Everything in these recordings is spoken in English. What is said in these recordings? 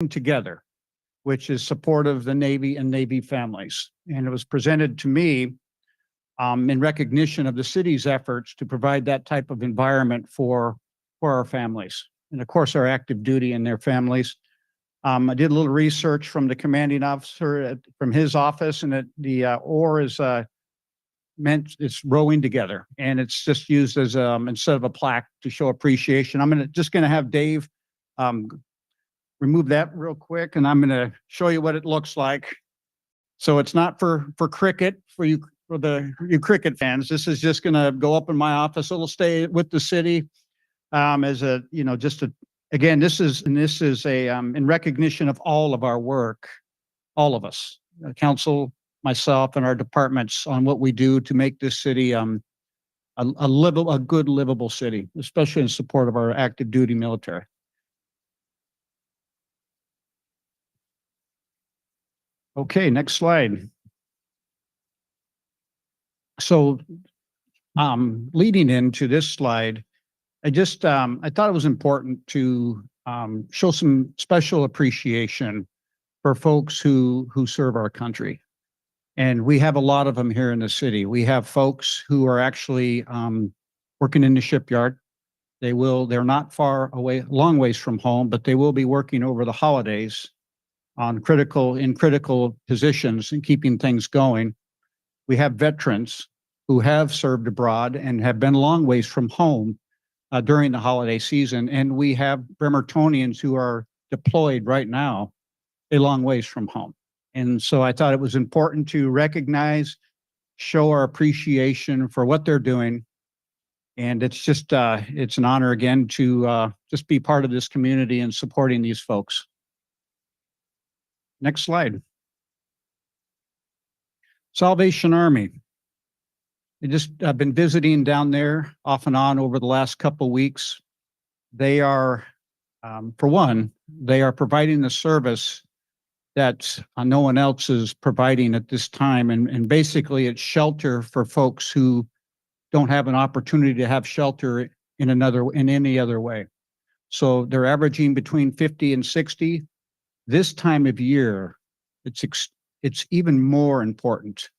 Together, which is supportive of the Navy and Navy families. And it was presented to me in recognition of the city's efforts to provide that type of environment for our families. And of course, our active duty and their families. I did a little research from the commanding officer from his office, and the oar is meant it's rowing together, and it's just used as instead of a plaque to show appreciation. I'm just gonna have Dave remove that real quick, and I'm gonna show you what it looks like. So it's not for cricket for you cricket fans. This is just gonna go up in my office. It'll stay with the city as a again. This is a in recognition of all of our work, all of us, council, myself, and our departments on what we do to make this city a good livable city, especially in support of our active duty military. Okay, next slide. So, leading into this slide, I thought it was important to show some special appreciation for folks who serve our country. And we have a lot of them here in the city. We have folks who are actually working in the shipyard. They're not far away, long ways from home, but they will be working over the holidays in critical positions and keeping things going. We have veterans who have served abroad and have been long ways from home during the holiday season. And we have Bremertonians who are deployed right now a long ways from home. And so I thought it was important to recognize, show our appreciation for what they're doing. And it's just, it's an honor again to just be part of this community and supporting these folks. Next slide. Salvation Army. I've been visiting down there off and on over the last couple of weeks. They are, for one, they are providing the service that no one else is providing at this time. And basically it's shelter for folks who don't have an opportunity to have shelter in any other way. So they're averaging between 50 and 60. This time of year, it's even more important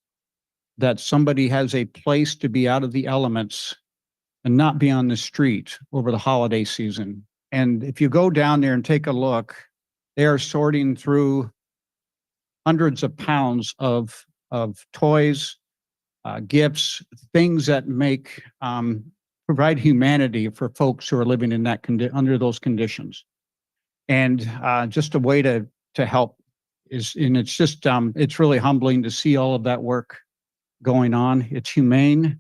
that somebody has a place to be out of the elements and not be on the street over the holiday season. And if you go down there and take a look, they are sorting through hundreds of pounds of toys, gifts, things that provide humanity for folks who are living in under those conditions. And just a way to help it's just it's really humbling to see all of that work going on. It's humane.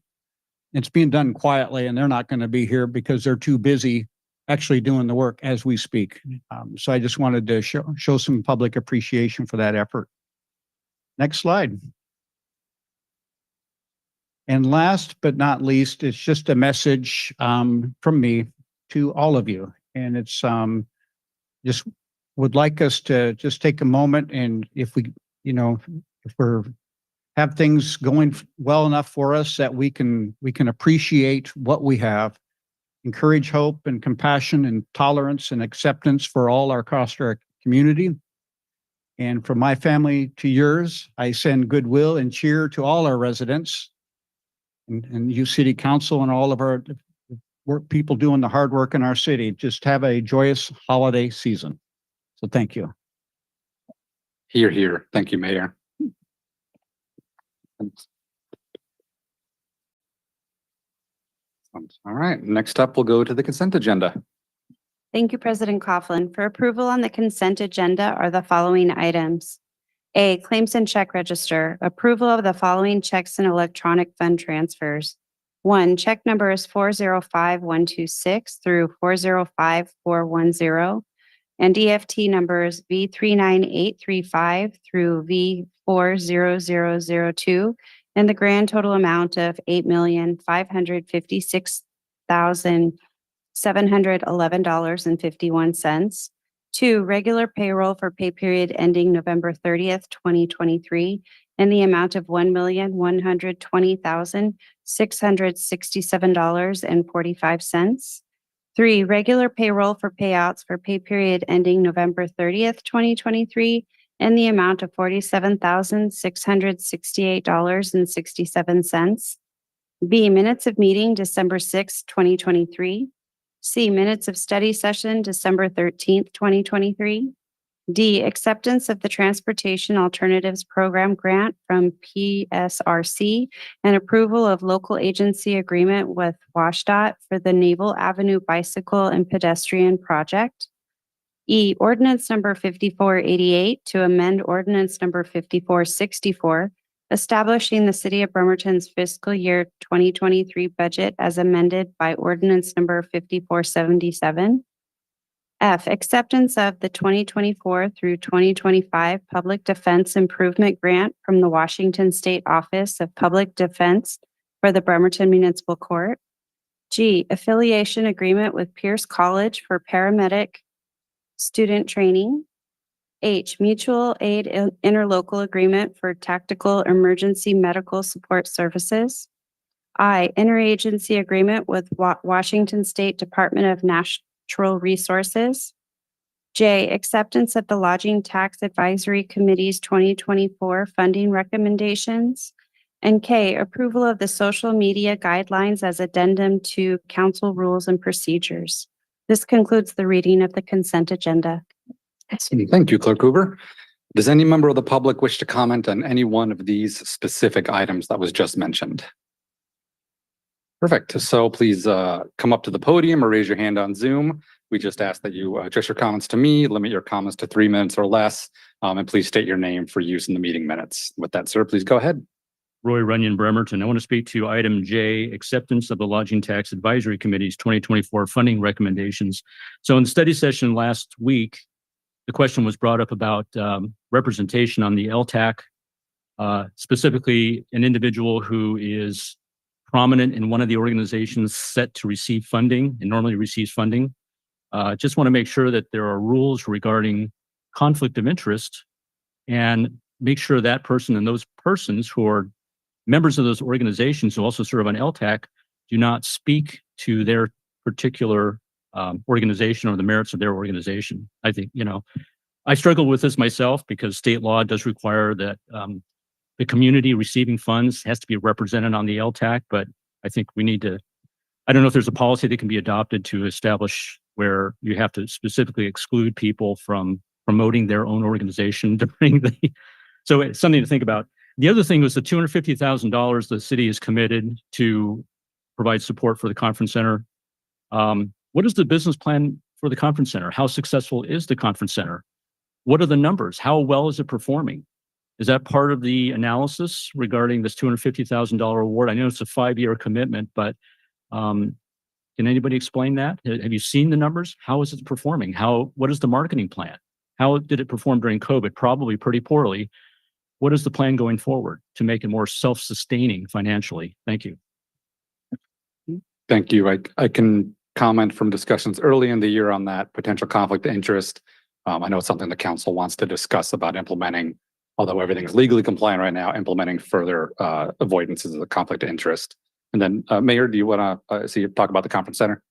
It's being done quietly, and they're not going to be here because they're too busy actually doing the work as we speak. So I just wanted to show some public appreciation for that effort. Next slide. And last but not least, it's just a message from me to all of you. And it's just would like us to just take a moment, and if we're have things going well enough for us that we can appreciate what we have, encourage hope and compassion and tolerance and acceptance for all across our community. And from my family to yours, I send goodwill and cheer to all our residents and you City Council and all of our people doing the hard work in our city. Just have a joyous holiday season. So thank you. Hear, hear. Thank you, Mayor. All right, next up, we'll go to the consent agenda. Thank you, President Coughlin. For approval on the consent agenda are the following items. A, claims and check register. Approval of the following checks and electronic fund transfers. 1, check numbers 405126 through 405410, and EFT numbers V39835 through V40002, and the grand total amount of $8,556,711.51. 2, regular payroll for pay period ending November 30th, 2023, in the amount of $1,120,667.45. 3, regular payroll for payouts for pay period ending November 30th, 2023, in the amount of $47,668.67. B, minutes of meeting December 6th, 2023. C, minutes of study session December 13th, 2023. D, acceptance of the Transportation Alternatives Program grant from PSRC and approval of local agency agreement with WashDOT for the Naval Avenue Bicycle and Pedestrian Project. E, ordinance number 5488 to amend ordinance number 5464, establishing the City of Bremerton's fiscal year 2023 budget as amended by ordinance number 5477. F, acceptance of the 2024 through 2025 Public Defense Improvement Grant from the Washington State Office of Public Defense for the Bremerton Municipal Court. G, affiliation agreement with Pierce College for paramedic student training. H, mutual aid interlocal agreement for tactical emergency medical support services. I, interagency agreement with Washington State Department of Natural Resources. J, acceptance of the Lodging Tax Advisory Committee's 2024 funding recommendations. And K, approval of the social media guidelines as addendum to council rules and procedures. This concludes the reading of the consent agenda. Awesome. Thank you, Clerk Hoover. Does any member of the public wish to comment on any one of these specific items that was just mentioned? Perfect. So please come up to the podium or raise your hand on Zoom. We just ask that you address your comments to me, limit your comments to 3 minutes or less, and please state your name for use in the meeting minutes. With that, sir, please go ahead. Roy Runyon, Bremerton. I want to speak to item J, acceptance of the Lodging Tax Advisory Committee's 2024 funding recommendations. So in the study session last week, the question was brought up about representation on the LTAC, specifically an individual who is prominent in one of the organizations set to receive funding and normally receives funding. Just want to make sure that there are rules regarding conflict of interest and make sure that person and those persons who are members of those organizations who also serve on LTAC do not speak to their particular organization or the merits of their organization. I think, I struggle with this myself because state law does require that the community receiving funds has to be represented on the LTAC, but I think we need to, I don't know if there's a policy that can be adopted to establish where you have to specifically exclude people from promoting their own organization during so it's something to think about. The other thing was the $250,000 the city is committed to provide support for the conference center. What is the business plan for the conference center? How successful is the conference center? What are the numbers? How well is it performing? Is that part of the analysis regarding this $250,000 award? I know it's a 5-year commitment, but can anybody explain that? Have you seen the numbers? How is it performing? What is the marketing plan? How did it perform during COVID? Probably pretty poorly. What is the plan going forward to make it more self-sustaining financially? Thank you. Thank you. I can comment from discussions early in the year on that potential conflict of interest. I know it's something the council wants to discuss about implementing, although everything is legally compliant right now, implementing further avoidances of the conflict of interest. And then, Mayor, do you want to talk about the conference center?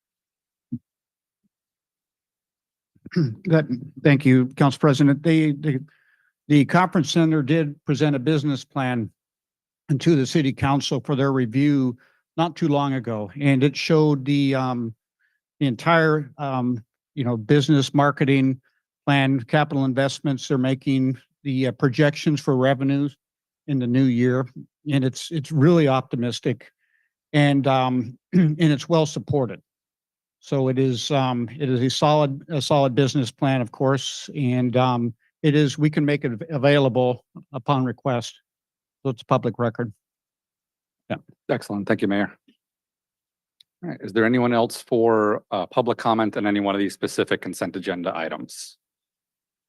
Thank you, Council President. The conference center did present a business plan to the City Council for their review not too long ago, and it showed the entire business marketing plan, capital investments they're making, the projections for revenues in the new year, and it's really optimistic, and it's well supported. So it is a solid business plan, of course, and we can make it available upon request. So it's public record. Yeah, excellent. Thank you, Mayor. All right. Is there anyone else for public comment on any one of these specific consent agenda items?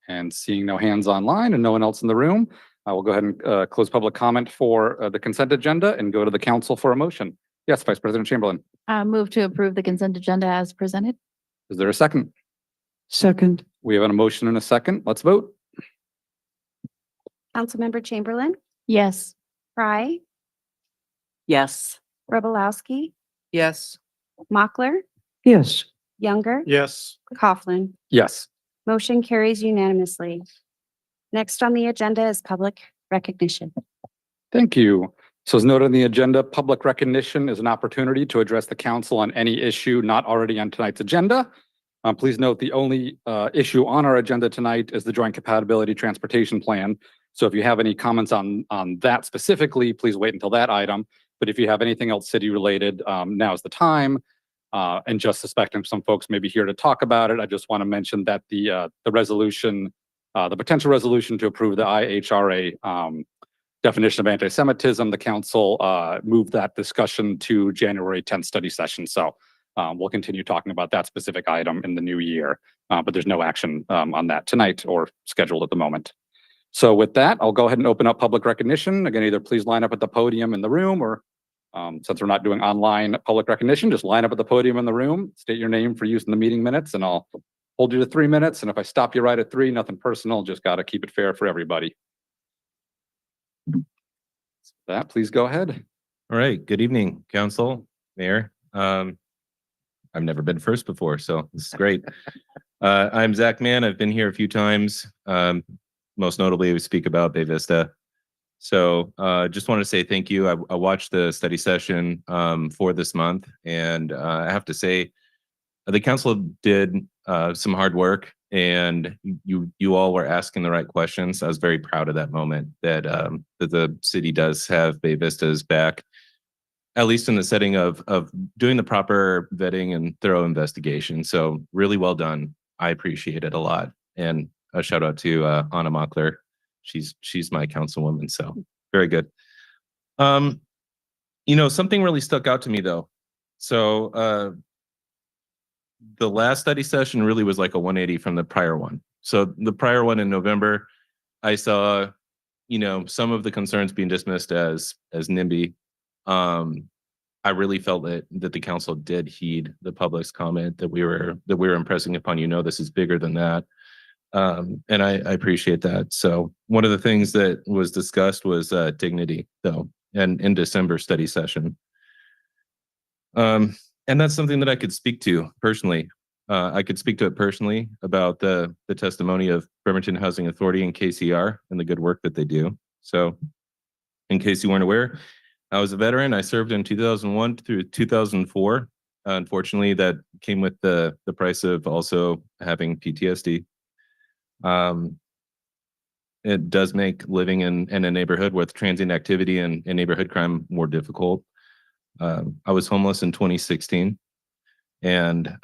And seeing no hands online and no one else in the room, I will go ahead and close public comment for the consent agenda and go to the council for a motion. Yes, Vice President Chamberlain. Move to approve the consent agenda as presented. Is there a second? Second. We have a motion and a second. Let's vote. Councilmember Chamberlain, Yes. Fry, Yes. Robolowski, Yes. Mochler, Yes. Younger, Yes. Coughlin. Yes. Motion carries unanimously. Next on the agenda is public recognition. Thank you. So as noted on the agenda, public recognition is an opportunity to address the council on any issue not already on tonight's agenda. Please note the only issue on our agenda tonight is the Joint Compatibility Transportation Plan. So if you have any comments on that specifically, please wait until that item. But if you have anything else city related, now is the time. And just suspecting some folks may be here to talk about it, I just want to mention that the resolution, the potential resolution to approve the IHRA definition of anti-Semitism, the council moved that discussion to January 10th study session. So we'll continue talking about that specific item in the new year, but there's no action on that tonight or scheduled at the moment. So with that, I'll go ahead and open up public recognition. Again, either please line up at the podium in the room, or since we're not doing online public recognition, just line up at the podium in the room, state your name for use in the meeting minutes, and I'll hold you to 3 minutes. And if I stop you right at 3, nothing personal, just got to keep it fair for everybody. That, please go ahead. All right. Good evening, council, mayor. I've never been first before, so this is great. I'm Zach Mann. I've been here a few times. Most notably, we speak about Bay Vista. So just want to say thank you. I watched the study session for this month, and I have to say the council did some hard work, and you all were asking the right questions. I was very proud of that moment that that the city does have Bay Vista's back, at least in the setting of doing the proper vetting and thorough investigation. So really well done. I appreciate it a lot. And a shout out to Anna Mockler. She's my councilwoman, so very good. You know, something really stuck out to me though. So the last study session really was like a 180 from the prior one. So the prior one in November, I saw, you know, some of the concerns being dismissed as NIMBY. I really felt that the council did heed the public's comment that we were impressing upon. You know, this is bigger than that. And I appreciate that. So one of the things that was discussed was dignity, though, and in December study session. And that's something that I could speak to personally. I could speak to it personally about the testimony of Bremerton Housing Authority and KCR and the good work that they do. So in case you weren't aware, I was a veteran. I served in 2001 through 2004. Unfortunately, that came with the price of also having PTSD. It does make living in a neighborhood with transient activity and neighborhood crime more difficult. I was homeless in 2016, and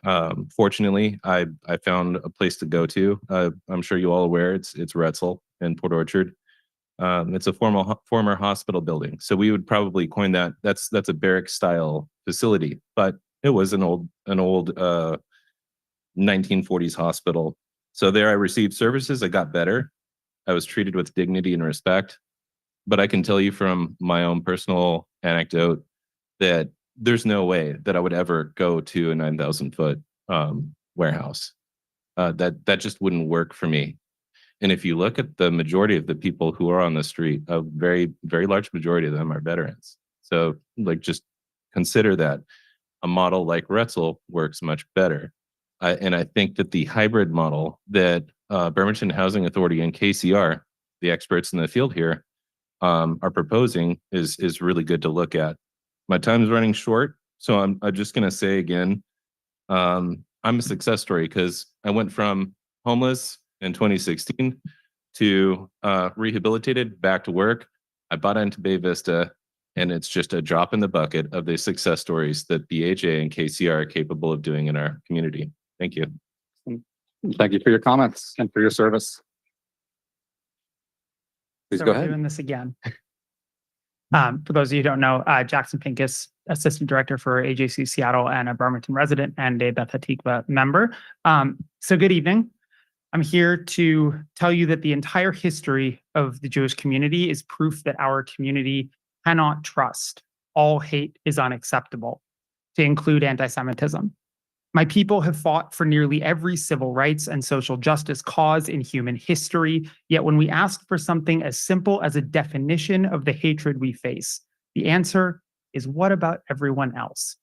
fortunately, I found a place to go to. I'm sure you all aware it's Retzel in Port Orchard. It's a former hospital building, so we would probably coin that. That's a barrack style facility, but it was an old 1940s hospital. So there I received services. I got better. I was treated with dignity and respect. But I can tell you from my own personal anecdote that there's no way that I would ever go to a 9,000-foot warehouse. That just wouldn't work for me. And if you look at the majority of the people who are on the street, a very, very large majority of them are veterans. So like, just consider that a model like Retzel works much better. And I think that the hybrid model that Bremerton Housing Authority and KCR, the experts in the field here, are proposing is really good to look at. My time is running short, so I'm just going to say again, I'm a success story because I went from homeless in 2016 to rehabilitated, back to work. I bought into Bay Vista, and it's just a drop in the bucket of the success stories that BHA and KCR are capable of doing in our community. Thank you. Thank you for your comments and for your service. Please So go we're ahead. doing this again. For those of you who don't know, Jackson Pincus, Assistant Director for AJC Seattle and a Bremerton resident and a Beth Hatikva member. So good evening. I'm here to tell you that the entire history of the Jewish community is proof that our community cannot trust. All hate is unacceptable, to include anti-Semitism. My people have fought for nearly every civil rights and social justice cause in human history, yet when we ask for something as simple as a definition of the hatred we face, the answer is, what about everyone else?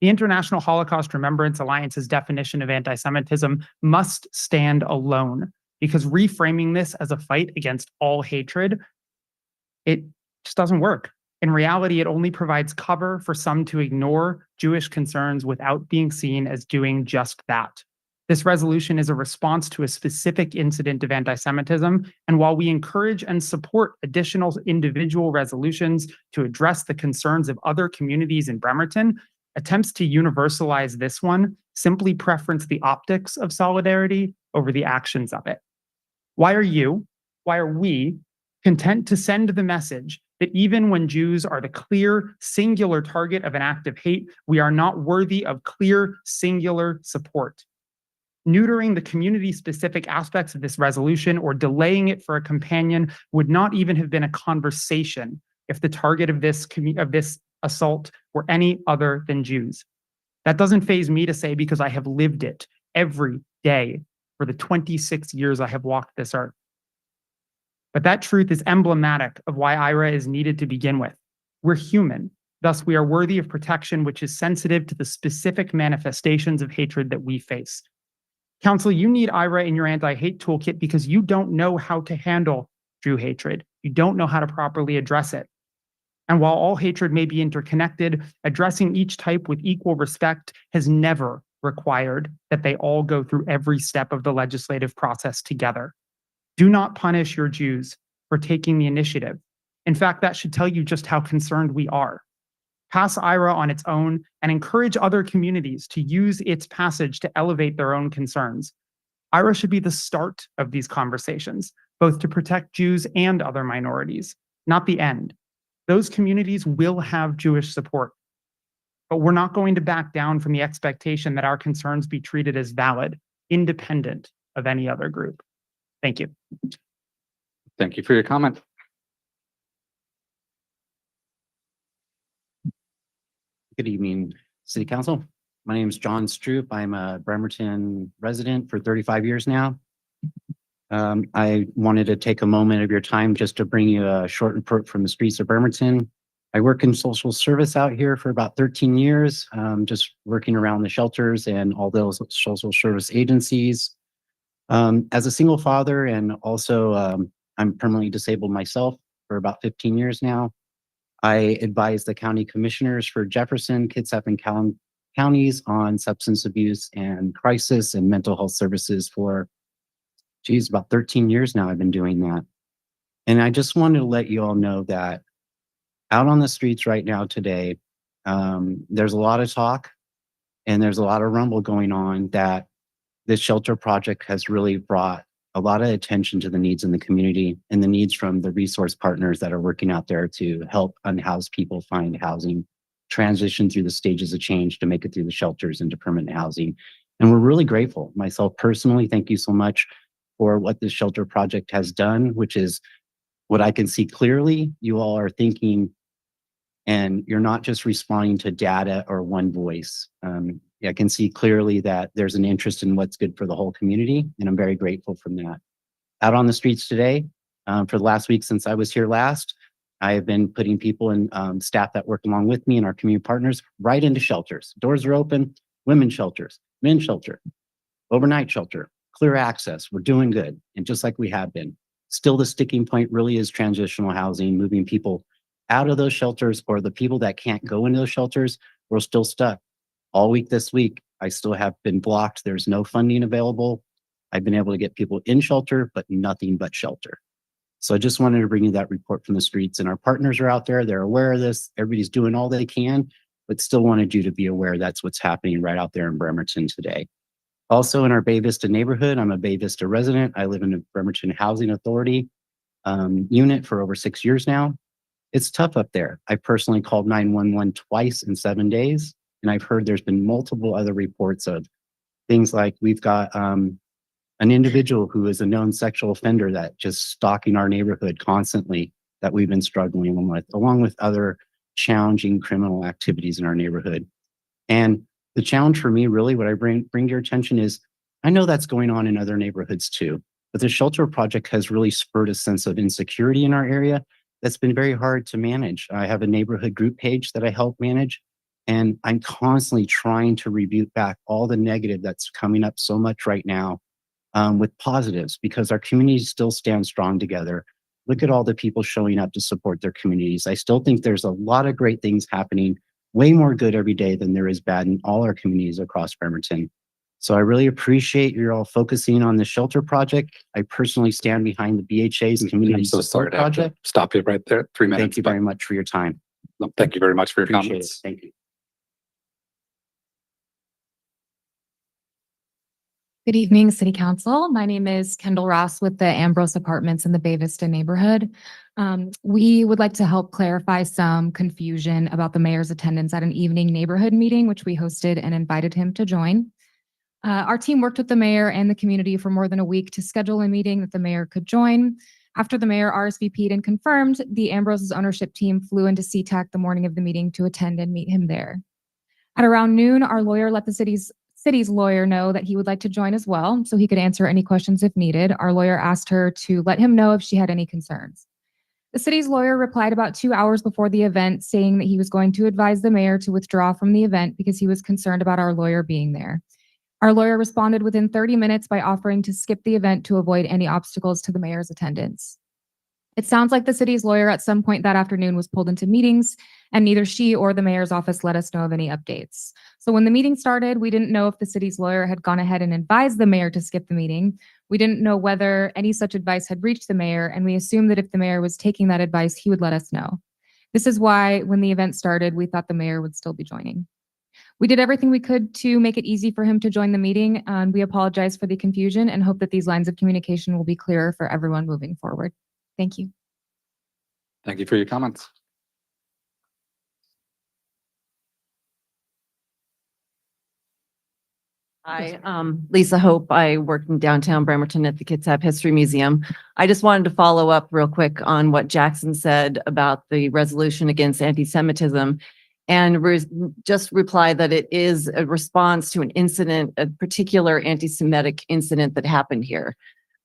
The International Holocaust Remembrance Alliance's definition of anti-Semitism must stand alone because reframing this as a fight against all hatred, it just doesn't work. In reality, it only provides cover for some to ignore Jewish concerns without being seen as doing just that. This resolution is a response to a specific incident of anti-Semitism, and while we encourage and support additional individual resolutions to address the concerns of other communities in Bremerton, attempts to universalize this one simply preference the optics of solidarity over the actions of it. Why are we content to send the message that even when Jews are the clear, singular target of an act of hate, we are not worthy of clear, singular support? Neutering the community-specific aspects of this resolution or delaying it for a companion would not even have been a conversation if the target of this assault were any other than Jews. That doesn't faze me to say because I have lived it every day for the 26 years I have walked this earth. But that truth is emblematic of why IRA is needed to begin with. We're human, thus we are worthy of protection which is sensitive to the specific manifestations of hatred that we face. Council, you need IRA in your anti-hate toolkit because you don't know how to handle Jew hatred. You don't know how to properly address it. And while all hatred may be interconnected, addressing each type with equal respect has never required that they all go through every step of the legislative process together. Do not punish your Jews for taking the initiative. In fact, that should tell you just how concerned we are. Pass IRA on its own and encourage other communities to use its passage to elevate their own concerns. IRA should be the start of these conversations, both to protect Jews and other minorities, not the end. Those communities will have Jewish support, but we're not going to back down from the expectation that our concerns be treated as valid, independent of any other group. Thank you. Thank you for your comment. Good evening, City Council. My name is John Stroop. I'm a Bremerton resident for 35 years now. I wanted to take a moment of your time just to bring you a short report from the streets of Bremerton. I work in social service out here for about 13 years, just working around the shelters and all those social service agencies. As a single father and also I'm permanently disabled myself for about 15 years now. I advise the county commissioners for Jefferson, Kitsap, and Calhoun counties on substance abuse and crisis and mental health services for, about 13 years now I've been doing that. And I just wanted to let you all know that out on the streets right now today, there's a lot of talk and there's a lot of rumble going on that this shelter project has really brought a lot of attention to the needs in the community and the needs from the resource partners that are working out there to help unhoused people find housing, transition through the stages of change to make it through the shelters into permanent housing. And we're really grateful. Myself personally, thank you so much for what this shelter project has done, which is what I can see clearly. You all are thinking and you're not just responding to data or one voice. I can see clearly that there's an interest in what's good for the whole community, and I'm very grateful from that. Out on the streets today, for the last week since I was here last, I have been putting people and staff that work along with me and our community partners right into shelters. Doors are open, women's shelters, men's shelter, overnight shelter, clear access. We're doing good, and just like we have been. Still, the sticking point really is transitional housing, moving people out of those shelters, or the people that can't go into those shelters, we're still stuck. All week this week, I still have been blocked. There's no funding available. I've been able to get people in shelter, but nothing but shelter. So I just wanted to bring you that report from the streets, and our partners are out there. They're aware of this. Everybody's doing all they can, but still wanted you to be aware that's what's happening right out there in Bremerton today. Also in our Bay Vista neighborhood, I'm a Bay Vista resident. I live in a Bremerton Housing Authority unit for over 6 years now. It's tough up there. I personally called 911 twice in 7 days. And I've heard there's been multiple other reports of things like we've got an individual who is a known sexual offender that just stalking our neighborhood constantly that we've been struggling with, along with other challenging criminal activities in our neighborhood. And the challenge for me, really, what I bring to your attention is, I know that's going on in other neighborhoods too, but the shelter project has really spurred a sense of insecurity in our area that's been very hard to manage. I have a neighborhood group page that I help manage. And I'm constantly trying to rebuke back all the negative that's coming up so much right now with positives, because our communities still stand strong together. Look at all the people showing up to support their communities. I still think there's a lot of great things happening, way more good every day than there is bad in all our communities across Bremerton. So I really appreciate you all focusing on the shelter project. I personally stand behind the BHA's community I'm so sorry support to have to project. stop you right there. 3 minutes. Thank you but very much for your time. no, thank you very much for your Appreciate it. comments. Thank you. Good evening, City Council. My name is Kendall Ross with the Ambrose Apartments in the Bay Vista neighborhood. We would like to help clarify some confusion about the mayor's attendance at an evening neighborhood meeting, which we hosted and invited him to join. Our team worked with the mayor and the community for more than a week to schedule a meeting that the mayor could join. After the mayor RSVP'd and confirmed, the Ambrose's ownership team flew into SeaTac the morning of the meeting to attend and meet him there. At around noon, our lawyer let the city's lawyer know that he would like to join as well, so he could answer any questions if needed. Our lawyer asked her to let him know if she had any concerns. The city's lawyer replied about 2 hours before the event, saying that he was going to advise the mayor to withdraw from the event because he was concerned about our lawyer being there. Our lawyer responded within 30 minutes by offering to skip the event to avoid any obstacles to the mayor's attendance. It sounds like the city's lawyer at some point that afternoon was pulled into meetings, and neither she or the mayor's office let us know of any updates. So when the meeting started, we didn't know if the city's lawyer had gone ahead and advised the mayor to skip the meeting. We didn't know whether any such advice had reached the mayor, and we assumed that if the mayor was taking that advice, he would let us know. This is why, when the event started, we thought the mayor would still be joining. We did everything we could to make it easy for him to join the meeting, and we apologize for the confusion and hope that these lines of communication will be clearer for everyone moving forward. Thank you. Thank you for your comments. Hi, Lisa Hope. I work in downtown Bremerton at the Kitsap History Museum. I just wanted to follow up real quick on what Jackson said about the resolution against anti-Semitism, and just reply that it is a response to an incident, a particular anti-Semitic incident that happened here.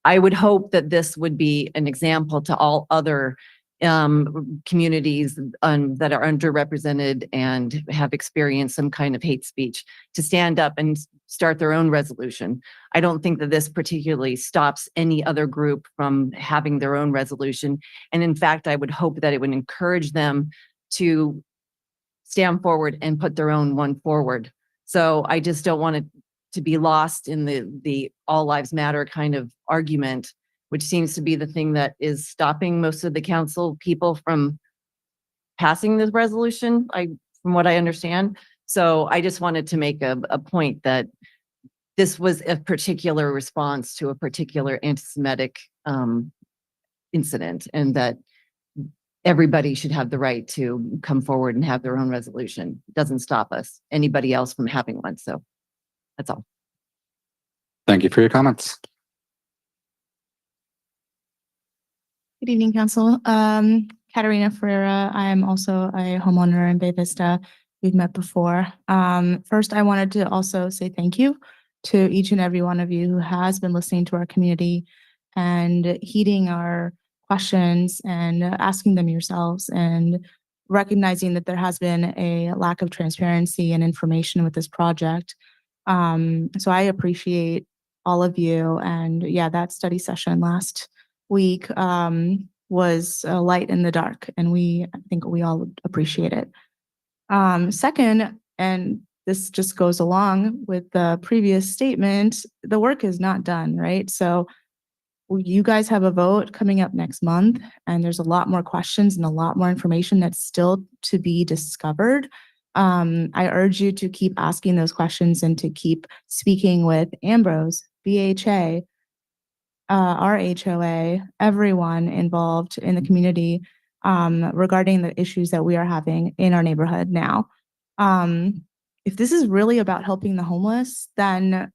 I would hope that this would be an example to all other communities that are underrepresented and have experienced some kind of hate speech to stand up and start their own resolution. I don't think that this particularly stops any other group from having their own resolution. And in fact, I would hope that it would encourage them to stand forward and put their own one forward. So I just don't want it to be lost in the all lives matter kind of argument, which seems to be the thing that is stopping most of the council people from passing this resolution, from what I understand. So I just wanted to make a point that this was a particular response to a particular anti-Semitic incident, and that everybody should have the right to come forward and have their own resolution. It doesn't stop anybody else from having one. So that's all. Thank you for your comments. Good evening, Council. Katarina Ferreira. I am also a homeowner in Bay Vista. We've met before. First, I wanted to also say thank you to each and every one of you who has been listening to our community and heeding our questions and asking them yourselves, and recognizing that there has been a lack of transparency and information with this project. So I appreciate all of you. And yeah, that study session last week was a light in the dark, and I think we all appreciate it. Second, and this just goes along with the previous statement, the work is not done, right? So you guys have a vote coming up next month, and there's a lot more questions and a lot more information that's still to be discovered. I urge you to keep asking those questions and to keep speaking with Ambrose, BHA, our HOA, everyone involved in the community regarding the issues that we are having in our neighborhood now. If this is really about helping the homeless, then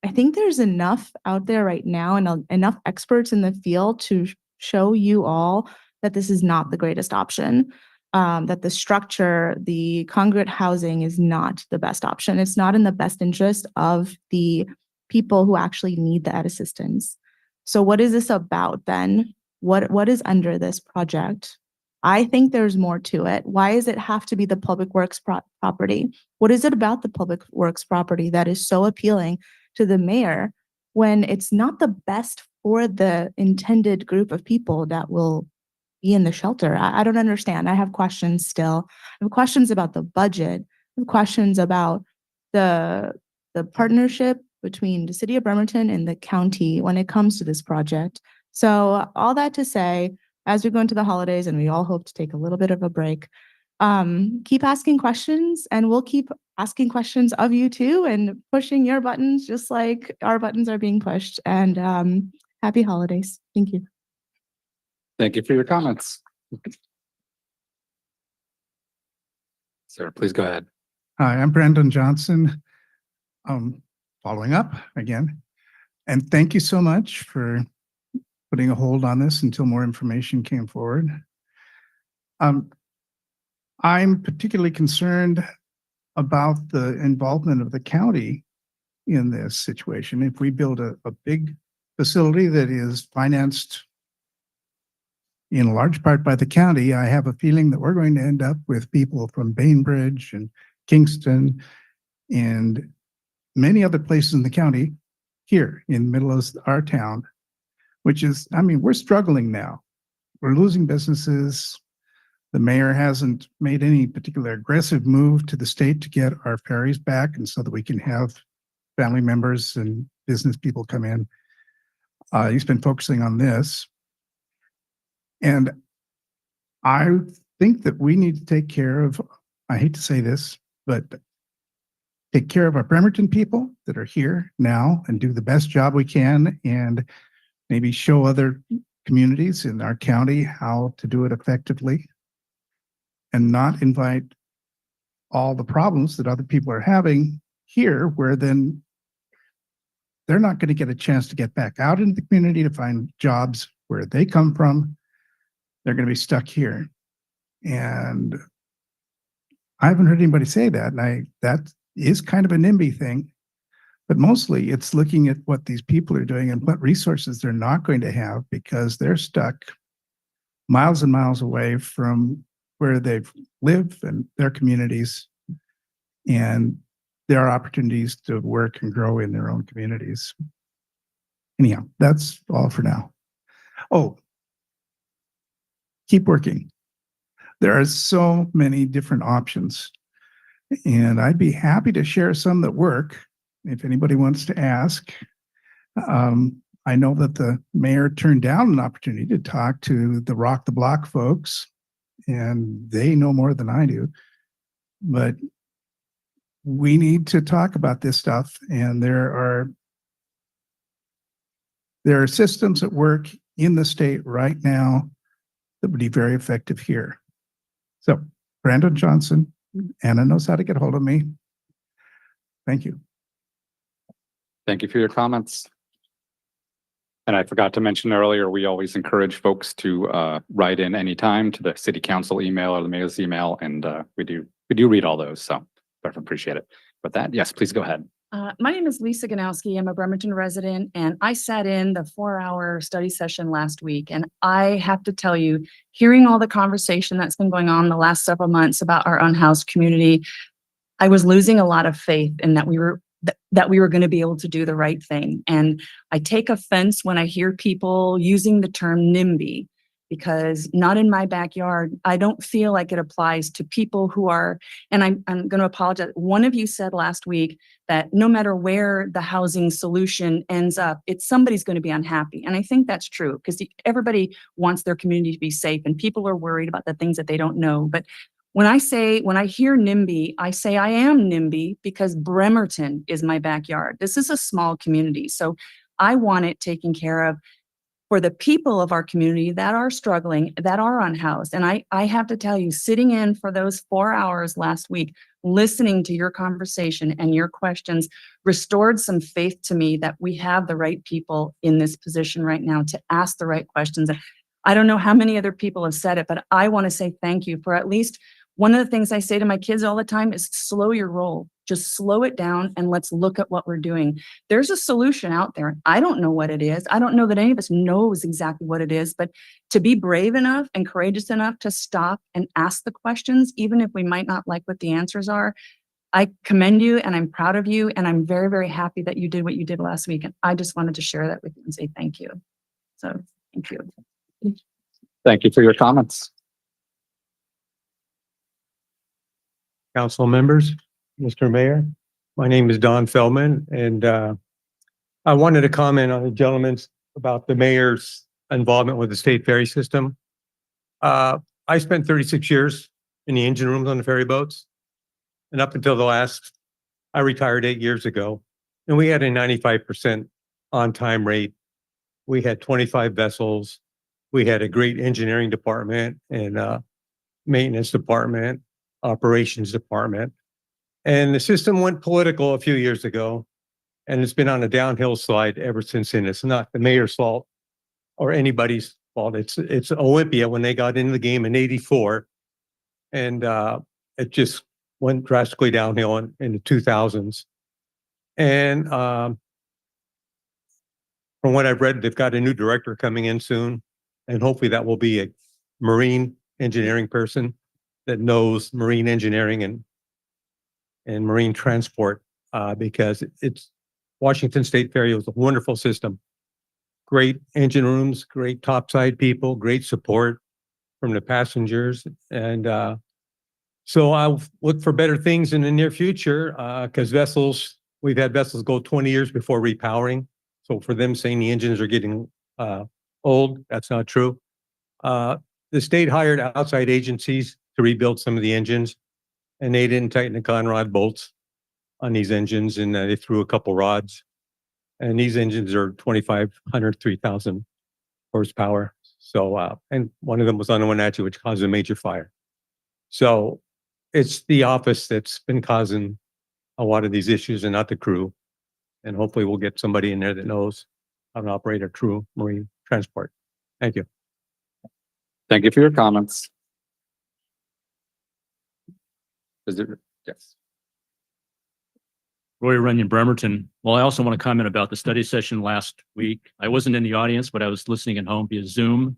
I think there's enough out there right now and enough experts in the field to show you all that this is not the greatest option, that the structure, the congregate housing is not the best option. It's not in the best interest of the people who actually need that assistance. So what is this about then? What is under this project? I think there's more to it. Why does it have to be the public works property? What is it about the public works property that is so appealing to the mayor when it's not the best for the intended group of people that will be in the shelter? I don't understand. I have questions still. I have questions about the budget. I have questions about the partnership between the city of Bremerton and the county when it comes to this project. So all that to say, as we go into the holidays and we all hope to take a little bit of a break, keep asking questions and we'll keep asking questions of you too and pushing your buttons just like our buttons are being pushed. And happy holidays. Thank you. Thank you for your comments. Sir, please go ahead. Hi, I'm Brandon Johnson. Following up again. And thank you so much for putting a hold on this until more information came forward. I'm particularly concerned about the involvement of the county in this situation. If we build a big facility that is financed in large part by the county, I have a feeling that we're going to end up with people from Bainbridge and Kingston and many other places in the county here in the middle of our town, which is, I mean, we're struggling now. We're losing businesses. The mayor hasn't made any particular aggressive move to the state to get our ferries back and so that we can have family members and business people come in. He's been focusing on this. And I think that we need to take care of, I hate to say this, but take care of our Bremerton people that are here now and do the best job we can and maybe show other communities in our county how to do it effectively and not invite all the problems that other people are having here, where then they're not going to get a chance to get back out into the community to find jobs where they come from. They're going to be stuck here. And I haven't heard anybody say that. And that is kind of a NIMBY thing, but mostly it's looking at what these people are doing and what resources they're not going to have because they're stuck miles and miles away from where they live and their communities. And there are opportunities to work and grow in their own communities. Anyhow, that's all for now. Oh, keep working. There are so many different options. And I'd be happy to share some that work if anybody wants to ask. I know that the mayor turned down an opportunity to talk to the Rock the Block folks, and they know more than I do. But we need to talk about this stuff, and there are systems at work in the state right now that would be very effective here. So, Brandon Johnson, Anna knows how to get hold of me. Thank you. Thank you for your comments. And I forgot to mention earlier, we always encourage folks to write in anytime to the city council email or the mayor's email, and we do read all those, so I appreciate it. With that, yes, please go ahead. My name is Lisa Ganowski. I'm a Bremerton resident, and I sat in the 4-hour study session last week. And I have to tell you, hearing all the conversation that's been going on the last several months about our unhoused community, I was losing a lot of faith in that we were going to be able to do the right thing. And I take offense when I hear people using the term NIMBY, because not in my backyard. I don't feel like it applies to people who are, and I'm going to apologize. One of you said last week that no matter where the housing solution ends up, somebody's going to be unhappy. And I think that's true, because everybody wants their community to be safe, and people are worried about the things that they don't know. But when I hear NIMBY, I say I am NIMBY because Bremerton is my backyard. This is a small community. So I want it taken care of for the people of our community that are struggling, that are unhoused. And I have to tell you, sitting in for those 4 hours last week, listening to your conversation and your questions restored some faith to me that we have the right people in this position right now to ask the right questions. I don't know how many other people have said it, but I want to say thank you for at least One of the things I say to my kids all the time is slow your roll. Just slow it down and let's look at what we're doing. There's a solution out there. I don't know what it is. I don't know that any of us knows exactly what it is, but to be brave enough and courageous enough to stop and ask the questions, even if we might not like what the answers are, I commend you and I'm proud of you. And I'm very, very happy that you did what you did last week. And I just wanted to share that with you and say thank you. So thank you. Thank you for your comments. Council members, Mr. Mayor, my name is Don Feldman, and I wanted to comment on the gentleman's about the mayor's involvement with the state ferry system. I spent 36 years in the engine rooms on the ferry boats, and up until I retired 8 years ago, and we had a 95% on-time rate. We had 25 vessels. We had a great engineering department and maintenance department, operations department. And the system went political a few years ago, and it's been on a downhill slide ever since then. It's not the mayor's fault or anybody's fault. It's Olympia when they got into the game in '84, and it just went drastically downhill in the 2000s. And from what I've read, they've got a new director coming in soon, and hopefully that will be a marine engineering person that knows marine engineering and marine transport, because it's Washington State Ferry was a wonderful system. Great engine rooms, great topside people, great support from the passengers. And so I'll look for better things in the near future, because we've had vessels go 20 years before repowering. So for them saying the engines are getting old, that's not true. The state hired outside agencies to rebuild some of the engines, and they didn't tighten the conrod bolts on these engines, and they threw a couple rods. And these engines are 2,500, 3,000 horsepower. So, and one of them was on the Wenatchee, which caused a major fire. So it's the office that's been causing a lot of these issues and not the crew. And hopefully we'll get somebody in there that knows how to operate a true marine transport. Thank you. Thank you for your comments. Is there, yes. Roy Runyon, Bremerton. Well, I also want to comment about the study session last week. I wasn't in the audience, but I was listening at home via Zoom.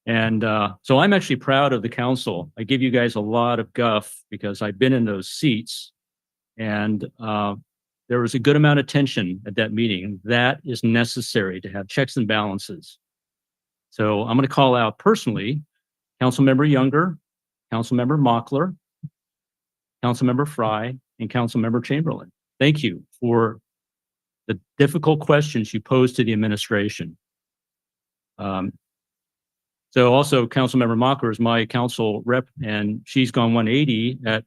And so I'm actually proud of the council. I give you guys a lot of guff because I've been in those seats, and there was a good amount of tension at that meeting. That is necessary to have checks and balances. So I'm going to call out personally, Councilmember Younger, Councilmember Mockler, Councilmember Fry, and Councilmember Chamberlain. Thank you for the difficult questions you posed to the administration. So also Councilmember Mockler is my council rep, and she's gone 180 at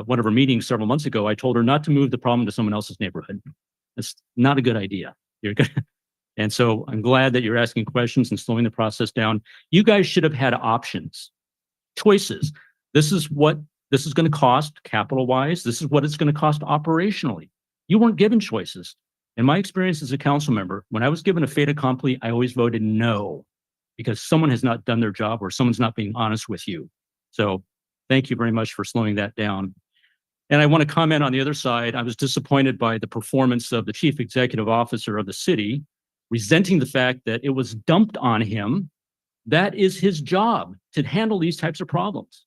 one of her meetings several months ago. I told her not to move the problem to someone else's neighborhood. That's not a good idea. You're good. And so I'm glad that you're asking questions and slowing the process down. You guys should have had options, choices. This is what this is going to cost capital-wise. This is what it's going to cost operationally. You weren't given choices. In my experience as a council member, when I was given a fait accompli, I always voted no, because someone has not done their job or someone's not being honest with you. So thank you very much for slowing that down. And I want to comment on the other side. I was disappointed by the performance of the chief executive officer of the city, resenting the fact that it was dumped on him. That is his job, to handle these types of problems.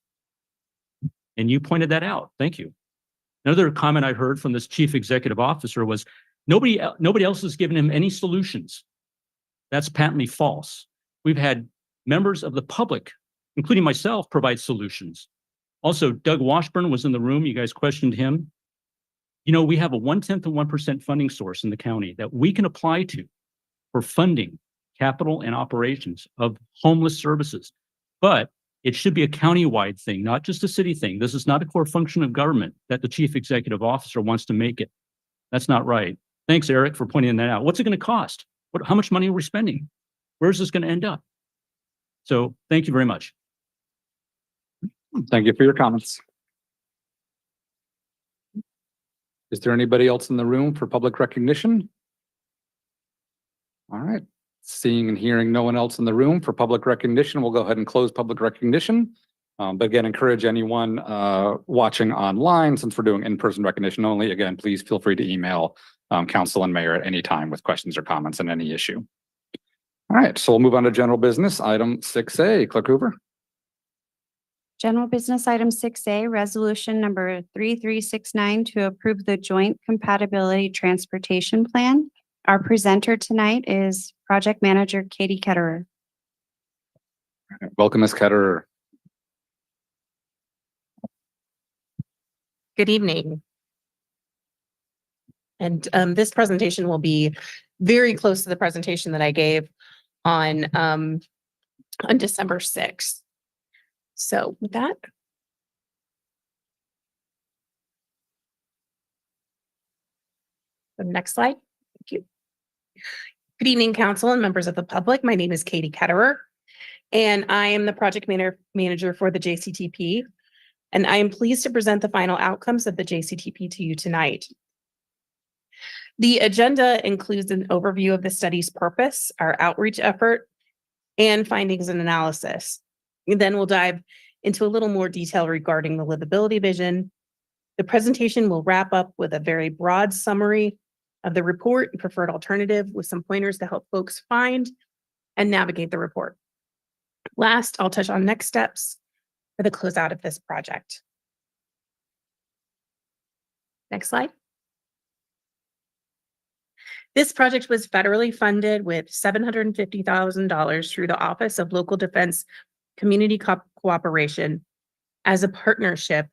And you pointed that out. Thank you. Another comment I heard from this chief executive officer was nobody else has given him any solutions. That's patently false. We've had members of the public, including myself, provide solutions. Also, Doug Washburn was in the room. You guys questioned him. You know, we have a 0.1% of 1% funding source in the county that we can apply to for funding capital and operations of homeless services. But it should be a county-wide thing, not just a city thing. This is not a core function of government that the chief executive officer wants to make it. That's not right. Thanks, Eric, for pointing that out. What's it going to cost? How much money are we spending? Where's this going to end up? So thank you very much. Thank you for your comments. Is there anybody else in the room for public recognition? All right. Seeing and hearing no one else in the room for public recognition, we'll go ahead and close public recognition. But again, encourage anyone watching online, since we're doing in-person recognition only, again, please feel free to email council and mayor at any time with questions or comments on any issue. All right, so we'll move on to general business. Item 6A, Clerk Hoover. General business item 6A, resolution number 3369 to approve the joint compatibility transportation plan. Our presenter tonight is project manager Katie Ketterer. Welcome, Ms. Ketterer. Good evening. And this presentation will be very close to the presentation that I gave on December 6th. So with that. The next slide. Thank you. Good evening, council and members of the public. My name is Katie Ketterer, and I am the project manager for the JCTP. And I am pleased to present the final outcomes of the JCTP to you tonight. The agenda includes an overview of the study's purpose, our outreach effort, and findings and analysis. And then we'll dive into a little more detail regarding the livability vision. The presentation will wrap up with a very broad summary of the report and preferred alternative with some pointers to help folks find and navigate the report. Last, I'll touch on next steps for the closeout of this project. Next slide. This project was federally funded with $750,000 through the Office of Local Defense Community Cooperation as a partnership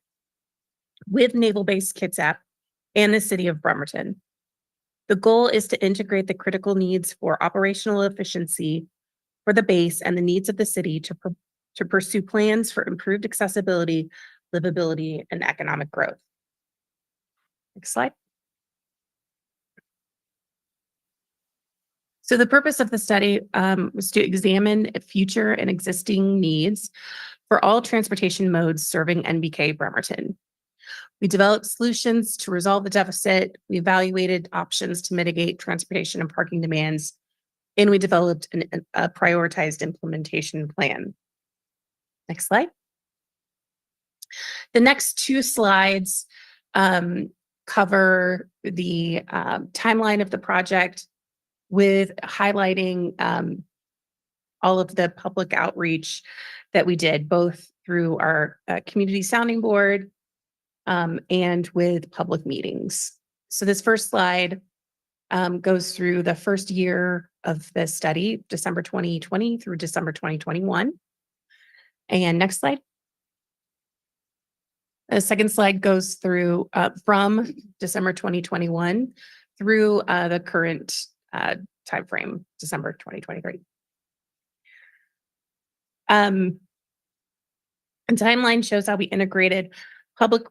with Naval Base Kitsap and the City of Bremerton. The goal is to integrate the critical needs for operational efficiency for the base and the needs of the city to pursue plans for improved accessibility, livability, and economic growth. Next slide. So the purpose of the study was to examine future and existing needs for all transportation modes serving NBK Bremerton. We developed solutions to resolve the deficit. We evaluated options to mitigate transportation and parking demands, and we developed a prioritized implementation plan. Next slide. The next two slides cover the timeline of the project, with highlighting all of the public outreach that we did, both through our community sounding board and with public meetings. So this first slide goes through the first year of the study, December 2020 through December 2021. And next slide. The second slide goes through from December 2021 through the current timeframe, December 2023. And timeline shows how we integrated public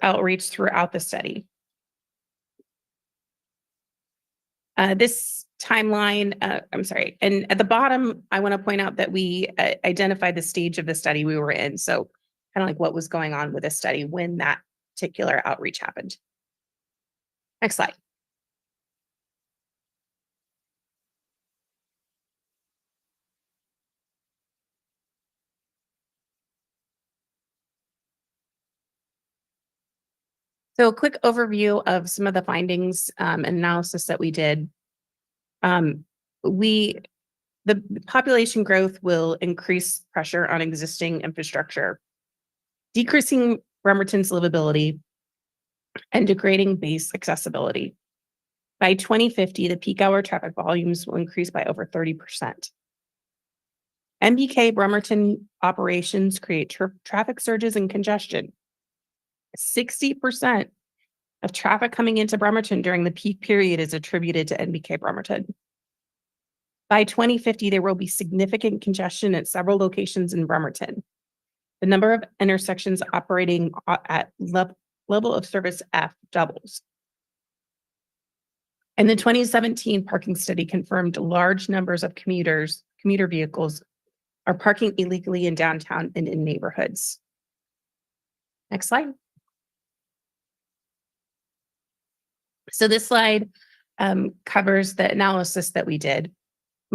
outreach throughout the study. This timeline, I'm sorry, and at the bottom, I want to point out that we identified the stage of the study we were in. So kind of like what was going on with the study when that particular outreach happened. Next slide. So a quick overview of some of the findings and analysis that we did. The population growth will increase pressure on existing infrastructure, decreasing Bremerton's livability and degrading base accessibility. By 2050, the peak hour traffic volumes will increase by over 30%. NBK Bremerton operations create traffic surges and congestion. 60% of traffic coming into Bremerton during the peak period is attributed to NBK Bremerton. By 2050, there will be significant congestion at several locations in Bremerton. The number of intersections operating at level of service F doubles. And the 2017 parking study confirmed large numbers of commuter vehicles are parking illegally in downtown and in neighborhoods. Next slide. So this slide covers the analysis that we did.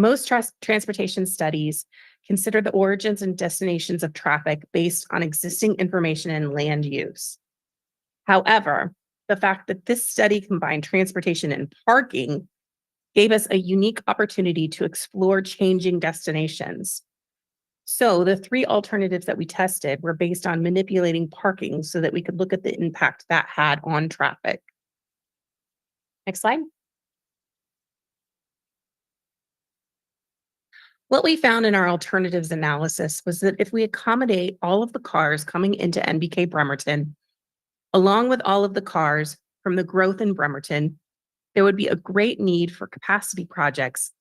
most transportation studies consider the origins and destinations of traffic based on existing information and land use. However, the fact that this study combined transportation and parking gave us a unique opportunity to explore changing destinations. So the three alternatives that we tested were based on manipulating parking so that we could look at the impact that had on traffic. Next slide. What we found in our alternatives analysis was that if we accommodate all of the cars coming into NBK Bremerton, along with all of the cars from the growth in Bremerton, there would be a great need for capacity projects,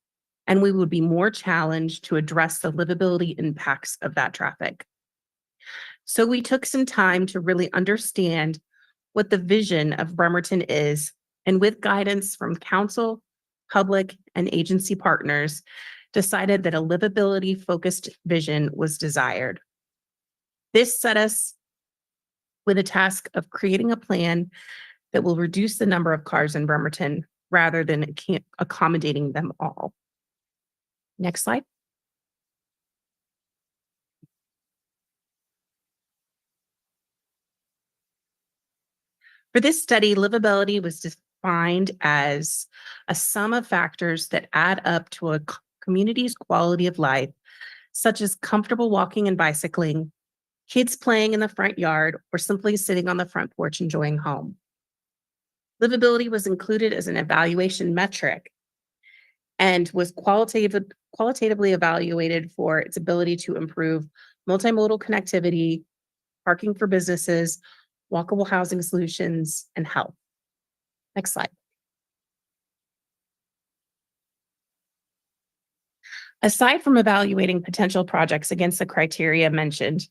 and we would be more challenged to address the livability impacts of that traffic. So we took some time to really understand what the vision of Bremerton is, and with guidance from council, public, and agency partners, decided that a livability-focused vision was desired. This set us with a task of creating a plan that will reduce the number of cars in Bremerton rather than accommodating them all. Next slide. For this study, livability was defined as a sum of factors that add up to a community's quality of life, such as comfortable walking and bicycling, kids playing in the front yard, or simply sitting on the front porch enjoying home. Livability was included as an evaluation metric and was qualitatively evaluated for its ability to improve multimodal connectivity, parking for businesses, walkable housing solutions, and health. Next slide. Aside from evaluating potential projects against the criteria mentioned,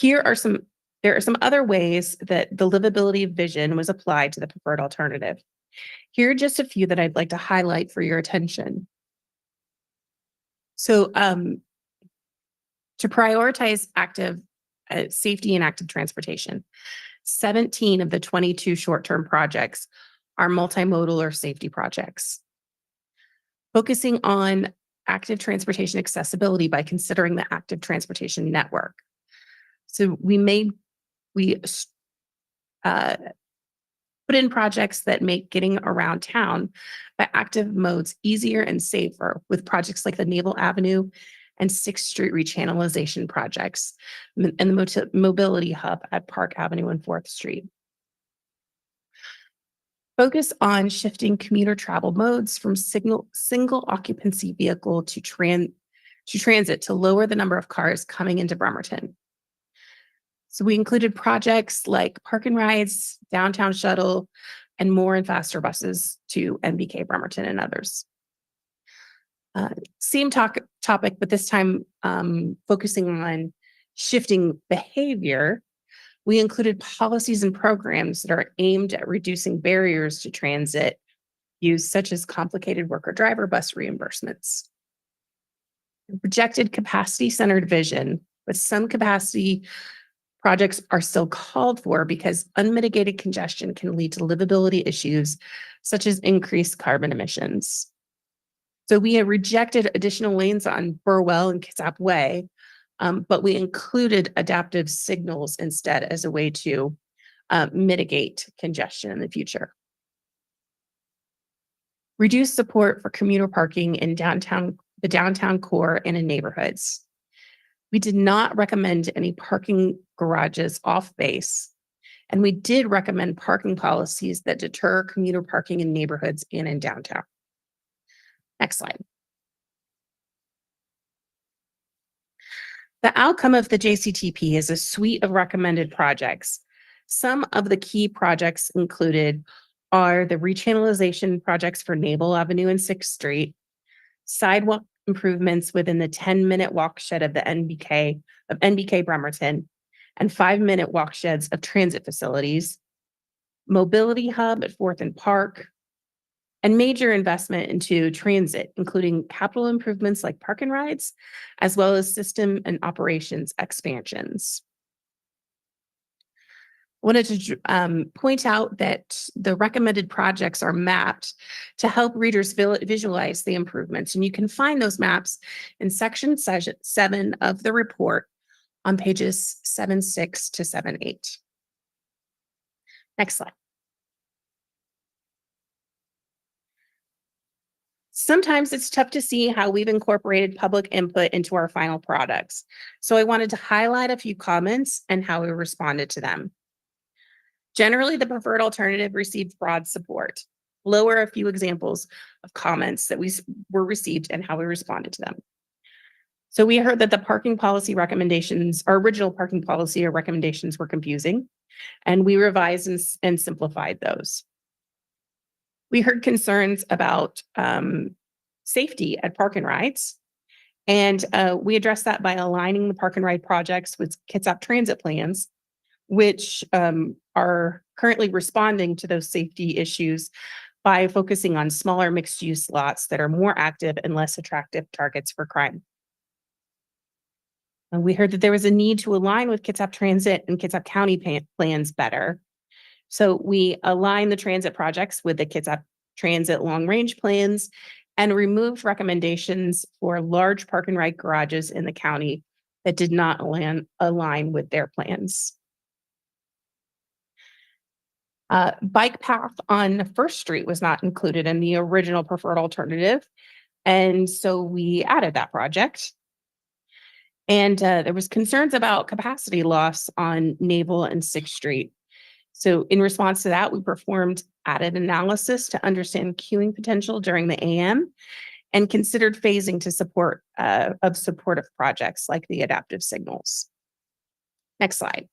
there are some other ways that the livability vision was applied to the preferred alternative. Here are just a few that I'd like to highlight for your attention. So to prioritize active safety and active transportation, 17 of the 22 short-term projects are multimodal or safety projects. Focusing on active transportation accessibility by considering the active transportation network. So we put in projects that make getting around town by active modes easier and safer, with projects like the Naval Avenue and 6th Street rechannelization projects and the mobility hub at Park Avenue and 4th Street. Focus on shifting commuter travel modes from single occupancy vehicle to transit to lower the number of cars coming into Bremerton. So we included projects like park and rides, downtown shuttle, and more and faster buses to NBK Bremerton and others. Same topic, but this time focusing on shifting behavior. We included policies and programs that are aimed at reducing barriers to transit use, such as complicated worker driver bus reimbursements. Projected capacity-centered vision, with some capacity projects are still called for because unmitigated congestion can lead to livability issues, such as increased carbon emissions. So we have rejected additional lanes on Burwell and Kitsap Way, but we included adaptive signals instead as a way to mitigate congestion in the future. Reduce support for commuter parking in the downtown core and in neighborhoods. We did not recommend any parking garages off base, and we did recommend parking policies that deter commuter parking in neighborhoods and in downtown. Next slide. The outcome of the JCTP is a suite of recommended projects. Some of the key projects included are the rechannelization projects for Naval Avenue and 6th Street, sidewalk improvements within the 10-minute walk shed of the NBK Bremerton, and 5-minute walk sheds of transit facilities, mobility hub at 4th and Park, and major investment into transit, including capital improvements like park and rides, as well as system and operations expansions. wanted to point out that the recommended projects are mapped to help readers visualize the improvements. And you can find those maps in section 7 of the report on pages 7.6 to 7.8. Next slide. Sometimes it's tough to see how we've incorporated public input into our final products. So I wanted to highlight a few comments and how we responded to them. Generally, the preferred alternative received broad support. Below are a few examples of comments that were received and how we responded to them. So we heard that the parking policy recommendations, our original parking policy or recommendations were confusing, and we revised and simplified those. We heard concerns about safety at park and rides, and we addressed that by aligning the park and ride projects with Kitsap transit plans, which are currently responding to those safety issues by focusing on smaller mixed-use lots that are more active and less attractive targets for crime. And we heard that there was a need to align with Kitsap Transit and Kitsap County plans better. So we aligned the transit projects with the Kitsap Transit long-range plans and removed recommendations for large park and ride garages in the county that did not align with their plans. Bike path on First Street was not included in the original preferred alternative, and so we added that project. And there was concerns about capacity loss on Naval and 6th Street. So in response to that, we performed added analysis to understand queuing potential during the AM and considered phasing to support of supportive projects like the adaptive signals. Next slide.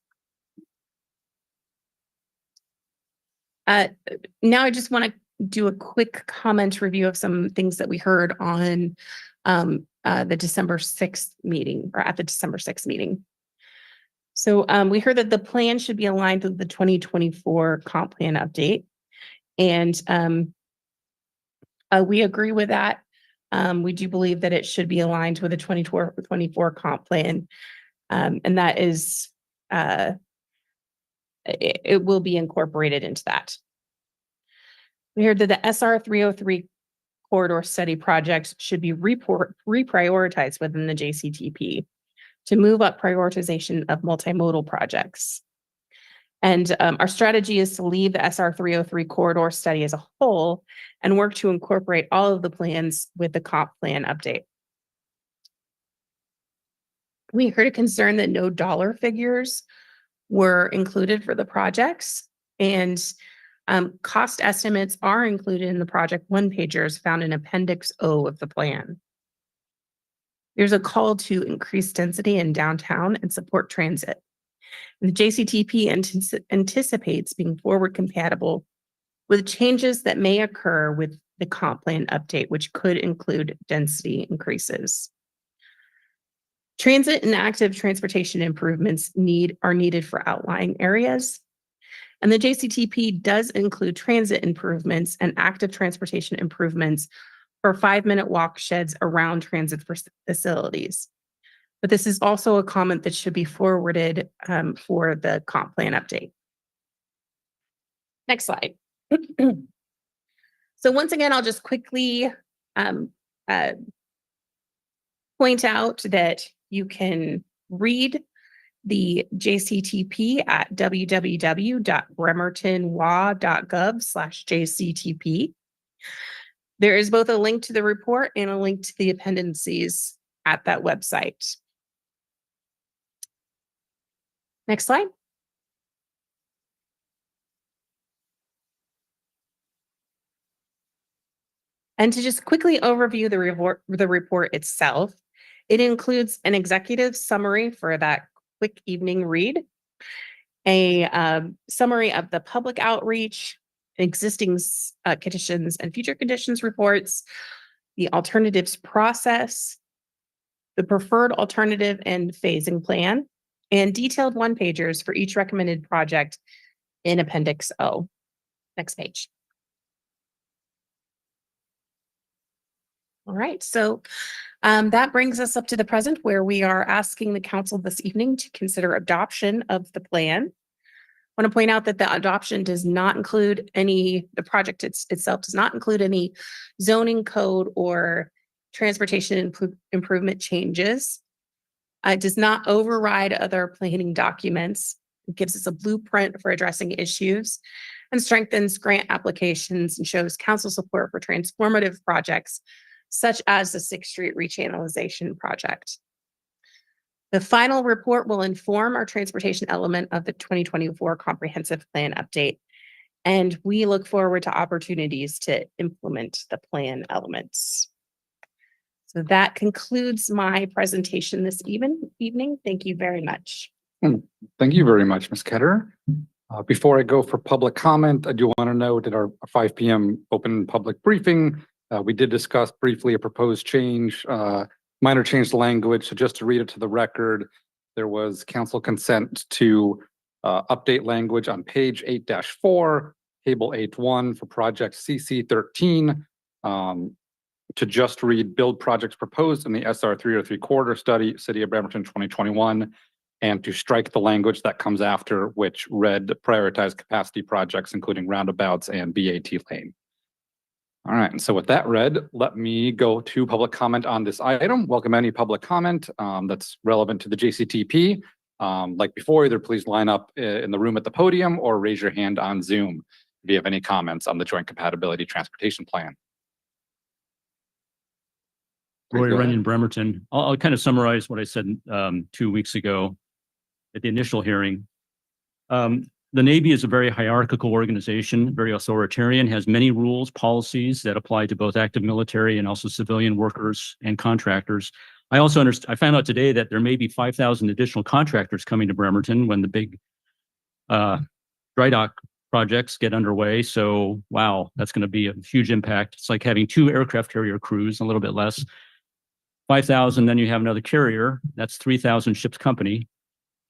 Now I just want to do a quick comment review of some things that we heard on the December 6th meeting, or at the December 6th meeting. So we heard that the plan should be aligned with the 2024 comp plan update. And we agree with that. We do believe that it should be aligned with the 2024 comp plan. And that is, it will be incorporated into that. We heard that the SR 303 corridor study projects should be reprioritized within the JCTP to move up prioritization of multimodal projects. And our strategy is to leave the SR 303 corridor study as a whole and work to incorporate all of the plans with the comp plan update. We heard a concern that no dollar figures were included for the projects, and cost estimates are included in the project one-pagers found in Appendix O of the plan. There's a call to increase density in downtown and support transit. And the JCTP anticipates being forward compatible with changes that may occur with the comp plan update, which could include density increases. Transit and active transportation improvements are needed for outlying areas. And the JCTP does include transit improvements and active transportation improvements for 5-minute walk sheds around transit facilities. But this is also a comment that should be forwarded for the comp plan update. Next slide. So once again, I'll just quickly point out that you can read the JCTP at www.bremertonwa.gov/JCTP. There is both a link to the report and a link to the appendices at that website. Next slide. And to just quickly overview the report itself, it includes an executive summary for that quick evening read, a summary of the public outreach, existing conditions and future conditions reports, the alternatives process, the preferred alternative and phasing plan, and detailed one-pagers for each recommended project in Appendix O. Next page. All right, so that brings us up to the present, where we are asking the council this evening to consider adoption of the plan. Want to point out that the adoption does not include the project itself does not include any zoning code or transportation improvement changes. It does not override other planning documents. It gives us a blueprint for addressing issues and strengthens grant applications and shows council support for transformative projects such as the 6th Street rechannelization project. The final report will inform our transportation element of the 2024 comprehensive plan update, and we look forward to opportunities to implement the plan elements. So that concludes my presentation this evening. Thank you very much. Thank you very much, Ms. Ketterer. Before I go for public comment, I do want to note at our 5 p.m. open public briefing, we did discuss briefly a proposed change, minor change to language. So just to read it to the record, there was council consent to update language on page 8-4, table 8-1 for project CC 13 to just read build projects proposed in the SR 303 corridor study, City of Bremerton 2021, and to strike the language that comes after, which read prioritize capacity projects, including roundabouts and BAT lane. All right, and so with that read, let me go to public comment on this item. Welcome any public comment that's relevant to the JCTP. Like before, either please line up in the room at the podium or raise your hand on Zoom if you have any comments on the Joint Compatibility Transportation Plan. Roy Go ahead. Runyon, Bremerton. I'll kind of summarize what I said 2 weeks ago at the initial hearing. The Navy is a very hierarchical organization, very authoritarian, has many rules, policies that apply to both active military and also civilian workers and contractors. I also I found out today that there may be 5,000 additional contractors coming to Bremerton when the big dry dock projects get underway. So, wow, that's going to be a huge impact. It's like having 2 aircraft carrier crews, a little bit less. 5,000, then you have another carrier. That's 3,000 ships company.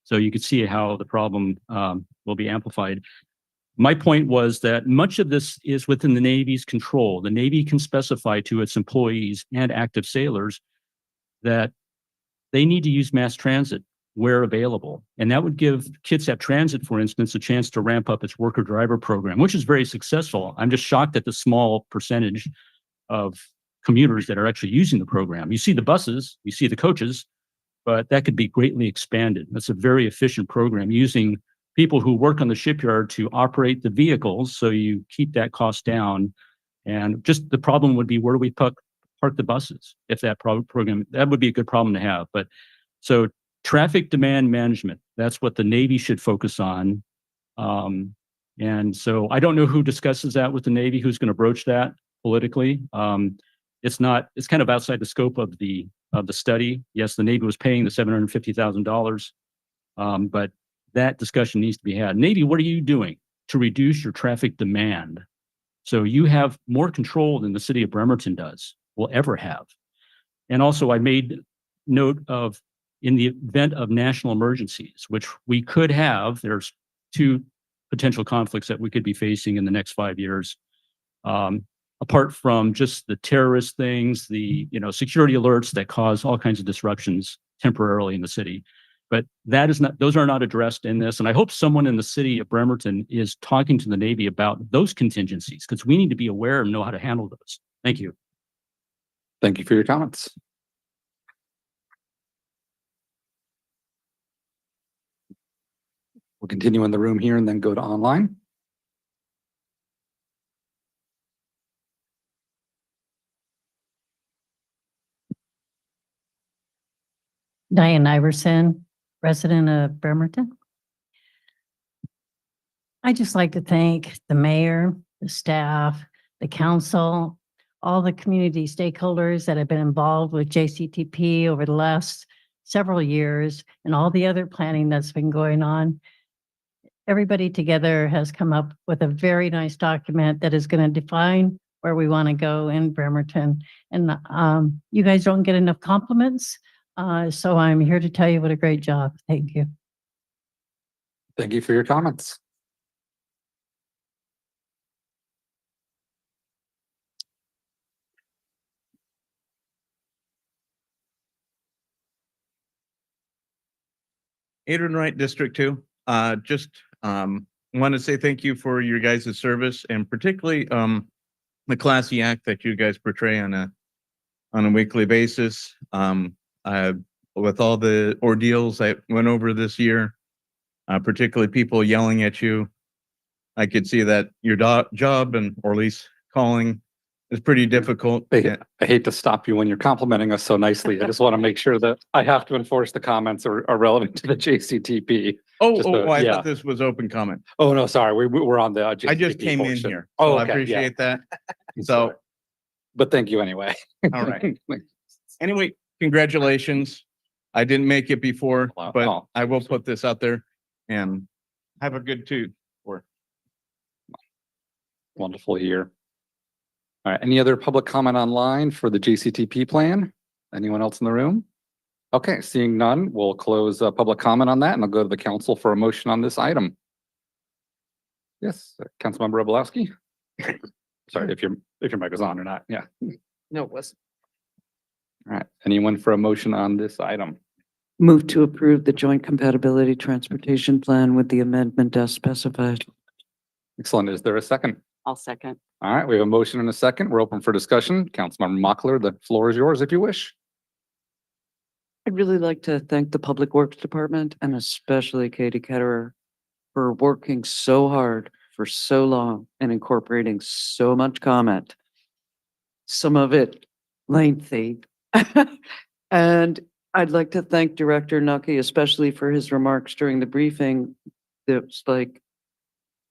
So you could see how the problem will be amplified. My point was that much of this is within the Navy's control. The Navy can specify to its employees and active sailors that they need to use mass transit where available. And that would give Kitsap Transit, for instance, a chance to ramp up its worker driver program, which is very successful. I'm just shocked at the small percentage of commuters that are actually using the program. You see the buses, you see the coaches, but that could be greatly expanded. That's a very efficient program using people who work on the shipyard to operate the vehicles. So you keep that cost down. And just the problem would be, where do we park the buses? If that program, that would be a good problem to have. But so traffic demand management, that's what the Navy should focus on. And so I don't know who discusses that with the Navy, who's going to broach that politically. It's kind of outside the scope of the study. Yes, the Navy was paying the $750,000, but that discussion needs to be had. Navy, what are you doing to reduce your traffic demand? So you have more control than the city of Bremerton will ever have. And also I made note of, in the event of national emergencies, which we could have, there's 2 potential conflicts that we could be facing in the next 5 years. Apart from just the terrorist things, the security alerts that cause all kinds of disruptions temporarily in the city. But those are not addressed in this. And I hope someone in the city of Bremerton is talking to the Navy about those contingencies, because we need to be aware and know how to handle those. Thank you. Thank you for your comments. We'll continue in the room here and then go to online. Diane Iverson, resident of Bremerton. I'd just like to thank the mayor, the staff, the council, all the community stakeholders that have been involved with JCTP over the last several years, and all the other planning that's been going on. Everybody together has come up with a very nice document that is going to define where we want to go in Bremerton. And you guys don't get enough compliments. So I'm here to tell you what a great job. Thank you. Thank you for your comments. Adrian Wright, District 2. want to say thank you for your guys' service and particularly the classy act that you guys portray on a weekly basis. With all the ordeals I went over this year, particularly people yelling at you, I could see that your job and or at least calling is pretty difficult. I hate to stop you when you're complimenting us so nicely. I just want to make sure that I have to enforce the comments are relevant to the JCTP. I yeah. thought this was open comment. Oh, no, sorry. We're on the JCTP I just came in portion. here. Oh, So I okay, appreciate that. So, So, but thank you anyway. all right. Anyway, congratulations. I didn't make it before, but Oh. I will put this out there and have a good too. Wonderful here. All right, any other public comment online for the JCTP plan? Anyone else in the room? Okay, seeing none, we'll close public comment on that and I'll go to the council for a motion on this item. Yes, Councilmember Obolowski. Sorry, if your mic is on or not. Yeah. No, it wasn't. All right, anyone for a motion on this item? Move to approve the joint compatibility transportation plan with the amendment as specified. Excellent. Is there a second? I'll second. All right, we have a motion and a second. We're open for discussion. Councilmember Mockler, the floor is yours if you wish. I'd really like to thank the Public Works Department and especially Katie Ketterer for working so hard for so long and incorporating so much comment. Some of it lengthy. And I'd like to thank Director Nucky, especially for his remarks during the briefing. It's like,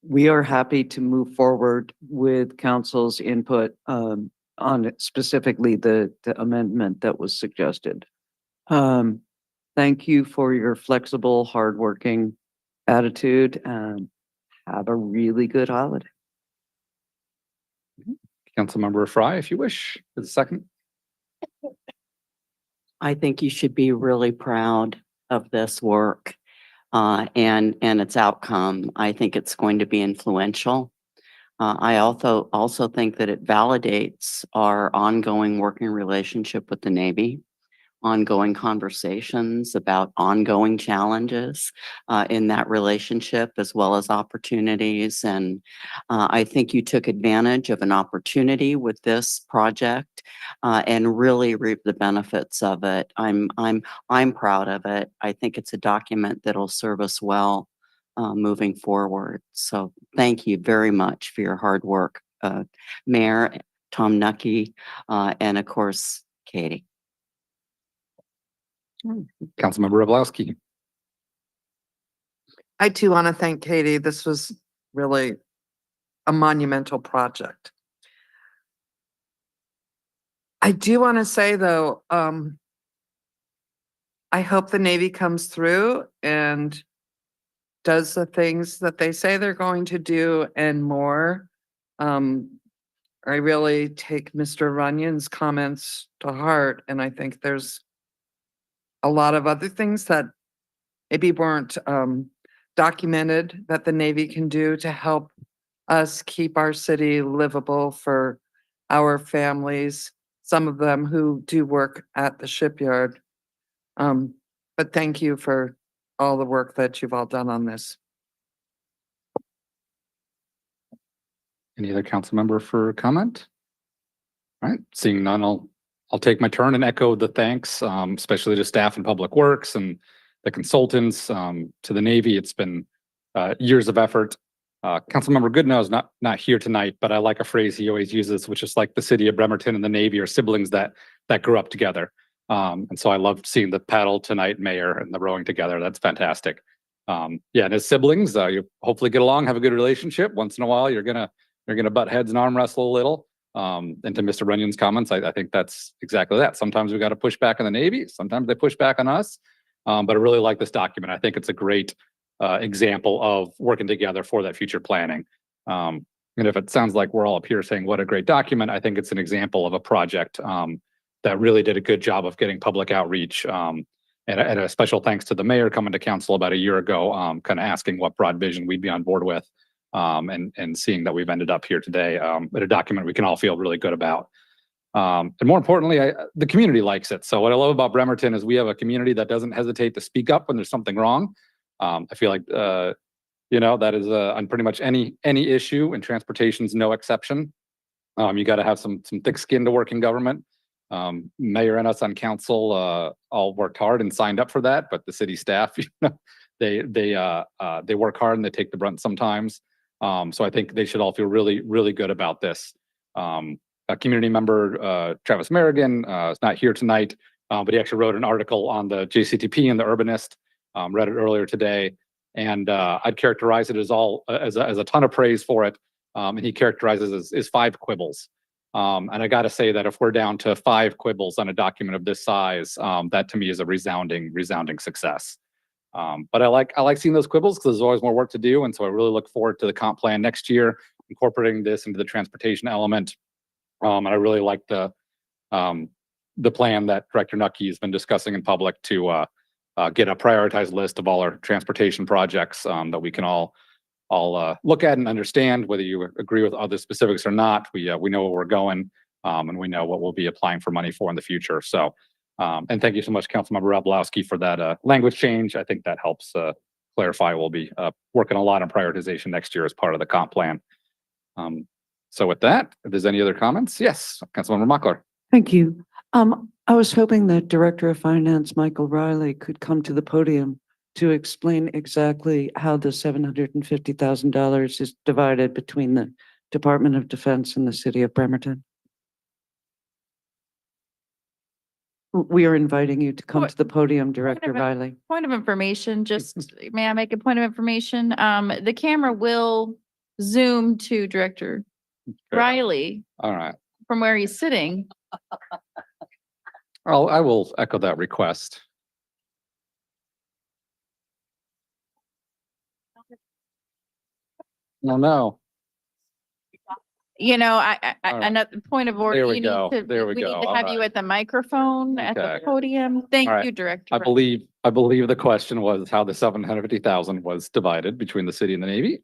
we are happy to move forward with council's input on it, specifically the amendment that was suggested. Thank you for your flexible, hardworking attitude and have a really good holiday. Councilmember Fry, if you wish, for the second. I think you should be really proud of this work and its outcome. I think it's going to be influential. I also think that it validates our ongoing working relationship with the Navy, ongoing conversations about ongoing challenges in that relationship, as well as opportunities. And I think you took advantage of an opportunity with this project and really reap the benefits of it. I'm proud of it. I think it's a document that'll serve us well moving forward. So thank you very much for your hard work, Mayor Tom Nucky, and of course, Katie. Councilmember Obolowski. I too want to thank Katie. This was really a monumental project. I do want to say though, I hope the Navy comes through and does the things that they say they're going to do and more. I really take Mr. Runyon's comments to heart, and I think there's a lot of other things that maybe weren't documented that the Navy can do to help us keep our city livable for our families, some of them who do work at the shipyard. But thank you for all the work that you've all done on this. Any other council member for comment? All right, seeing none, I'll take my turn and echo the thanks, especially to staff and Public Works and the consultants, to the Navy. It's been years of effort. Councilmember Goodnow is not here tonight, but I like a phrase he always uses, which is like the city of Bremerton and the Navy are siblings that grew up together. And so I loved seeing the paddle tonight, Mayor, and the rowing together. That's fantastic. Yeah, and as siblings, you hopefully get along, have a good relationship. Once in a while, you're gonna butt heads and arm wrestle a little. And to Mr. Runyon's comments, I think that's exactly that. Sometimes we got to push back on the Navy. Sometimes they push back on us. But I really like this document. I think it's a great example of working together for that future planning. And if it sounds like we're all up here saying what a great document, I think it's an example of a project that really did a good job of getting public outreach. And a special thanks to the mayor coming to council about a year ago, kind of asking what broad vision we'd be on board with. And seeing that we've ended up here today at a document we can all feel really good about. And more importantly, the community likes it. So what I love about Bremerton is we have a community that doesn't hesitate to speak up when there's something wrong. I feel like You know, that is on pretty much any issue, and transportation's no exception. You got to have some thick skin to work in government. Mayor and us on council all worked hard and signed up for that, but the city staff, you know, they work hard and they take the brunt sometimes. So I think they should all feel really good about this. A community member, Travis Merrigan, is not here tonight, but he actually wrote an article on the JCTP and the Urbanist. Read it earlier today, and I'd characterize it as a ton of praise for it. And he characterizes as 5 quibbles. And I got to say that if we're down to 5 quibbles on a document of this size, that to me is a resounding success. But I like seeing those quibbles because there's always more work to do, and so I really look forward to the comp plan next year, incorporating this into the transportation element. And I really like the plan that Director Nucky has been discussing in public to get a prioritized list of all our transportation projects that we can all look at and understand. Whether you agree with other specifics or not, we know where we're going, and we know what we'll be applying for money for in the future. So, and thank you so much, Councilmember Roblowski, for that language change. I think that helps clarify. We'll be working a lot on prioritization next year as part of the comp plan. So with that, if there's any other comments, yes, Councilmember Mockler. Thank you. I was hoping that Director of Finance, Michael Riley, could come to the podium to explain exactly how the $750,000 is divided between the Department of Defense and the City of Bremerton. We are inviting you to come to the podium, Director Riley. Point of information, just, may I make a point of information? The camera will zoom to Director Riley All right. from where he's sitting. I will echo that request. No. You know, All right. another point of order. There we you go. need to- There we We go. need to All have you right. at the microphone, at the Okay. podium. Thank All right. you, Director. I believe the question was how the 750,000 was divided between the city and the Navy.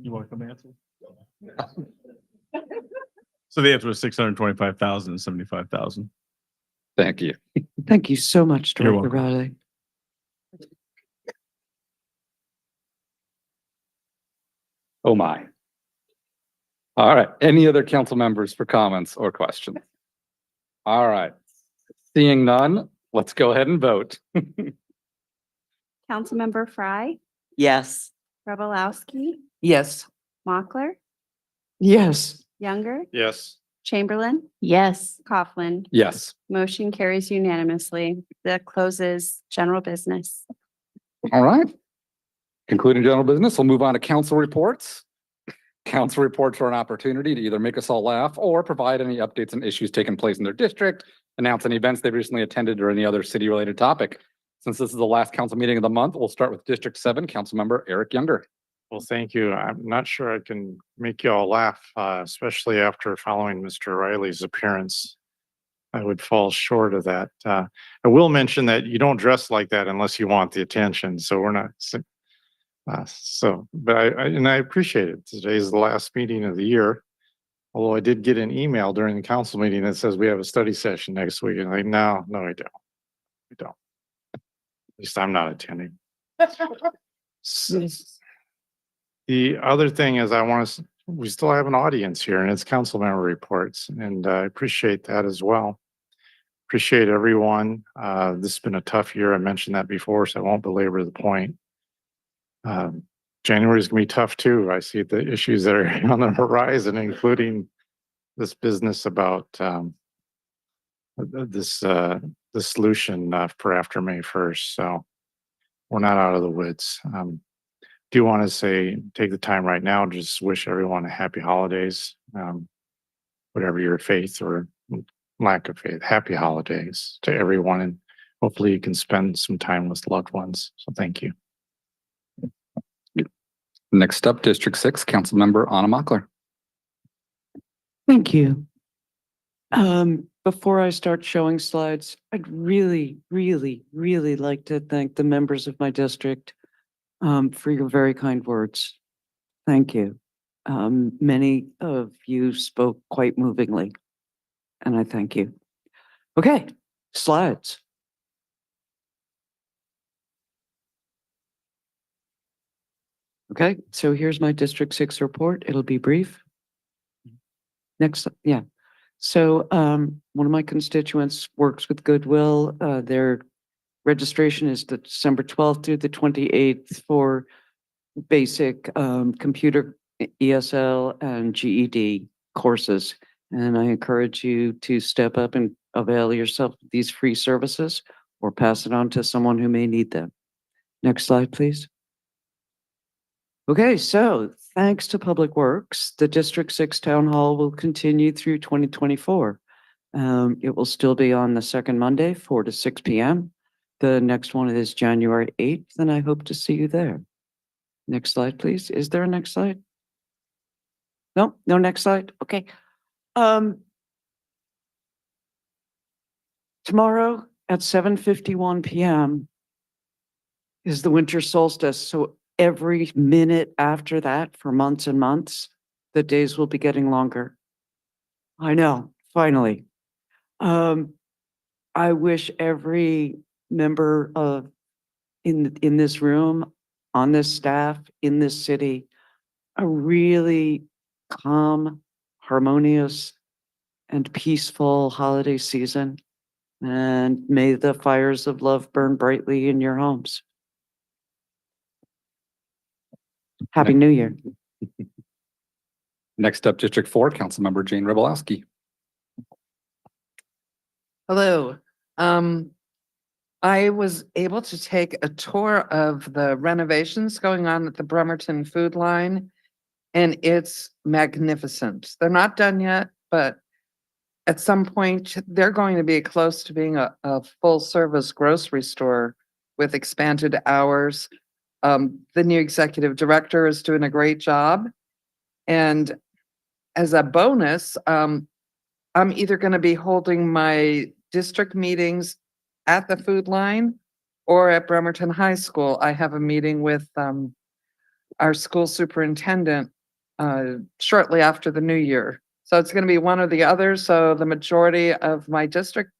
You want to come answer? So the answer was 625,000 and 75,000. Thank you. Thank you so much, You're Director welcome. Riley. Oh my. All right. Any other council members for comments or questions? All right. Seeing none, let's go ahead and vote. Councilmember Fry, Yes. Robolowski, Yes. Mockler, Yes. Younger, Yes. Chamberlain, Yes. Coughlin. Yes. Motion carries unanimously. That closes general business. All right. Concluding general business, we'll move on to council reports. Council reports are an opportunity to either make us all laugh or provide any updates on issues taking place in their district, announce any events they recently attended, or any other city-related topic. Since this is the last council meeting of the month, we'll start with District 7, Councilmember Eric Younger. Well, thank you. I'm not sure I can make you all laugh, especially after following Mr. Riley's appearance. I would fall short of that. I will mention that you don't dress like that unless you want the attention. So we're not. But I appreciate it. Today's the last meeting of the year. Although I did get an email during the council meeting that says we have a study session next week. And no, I don't. We don't. At least I'm not attending. The other thing is we still have an audience here and it's council member reports, and I appreciate that as well. Appreciate everyone. This has been a tough year. I mentioned that before, so I won't belabor the point. January is gonna be tough too. I see the issues that are on the horizon, including this business about the solution for after May 1st. So we're not out of the woods. Do want to take the time right now to just wish everyone a happy holidays. Whatever your faith or lack of faith, happy holidays to everyone, and hopefully you can spend some time with loved ones. So thank you. Next up, District 6, Councilmember Anna Mockler. Thank you. Before I start showing slides, I'd really like to thank the members of my district for your very kind words. Thank you. Many of you spoke quite movingly, and I thank you. Okay, Slides. Okay, so here's my District 6 report. It'll be brief. Next, yeah. So one of my constituents works with Goodwill. Their registration is December 12th through the 28th for basic computer ESL and GED courses. And I encourage you to step up and avail yourself of these free services or pass it on to someone who may need them. Next slide, please. Okay, so thanks to Public Works, the District 6 Town Hall will continue through 2024. It will still be on the second Monday, 4 to 6 p.m. The next one is January 8th, and I hope to see you there. Next slide, please. Is there a next slide? No, no next slide. Okay. Tomorrow at 7:51 p.m. is the winter solstice. So every minute after that, for months and months, the days will be getting longer. I know, finally. I wish every member of in this room, on this staff, in this city, a really calm, harmonious, and peaceful holiday season. And may the fires of love burn brightly in your homes. Happy New Year. Next up, District 4, Councilmember Jane Rebelowski. Hello. I was able to take a tour of the renovations going on at the Bremerton food line, and it's magnificent. They're not done yet, but at some point, they're going to be close to being a full-service grocery store with expanded hours. The new executive director is doing a great job. And as a bonus, I'm either going to be holding my district meetings at the food line or at Bremerton High School. I have a meeting with our school superintendent shortly after the new year. So it's going to be one or the other. So the majority of my district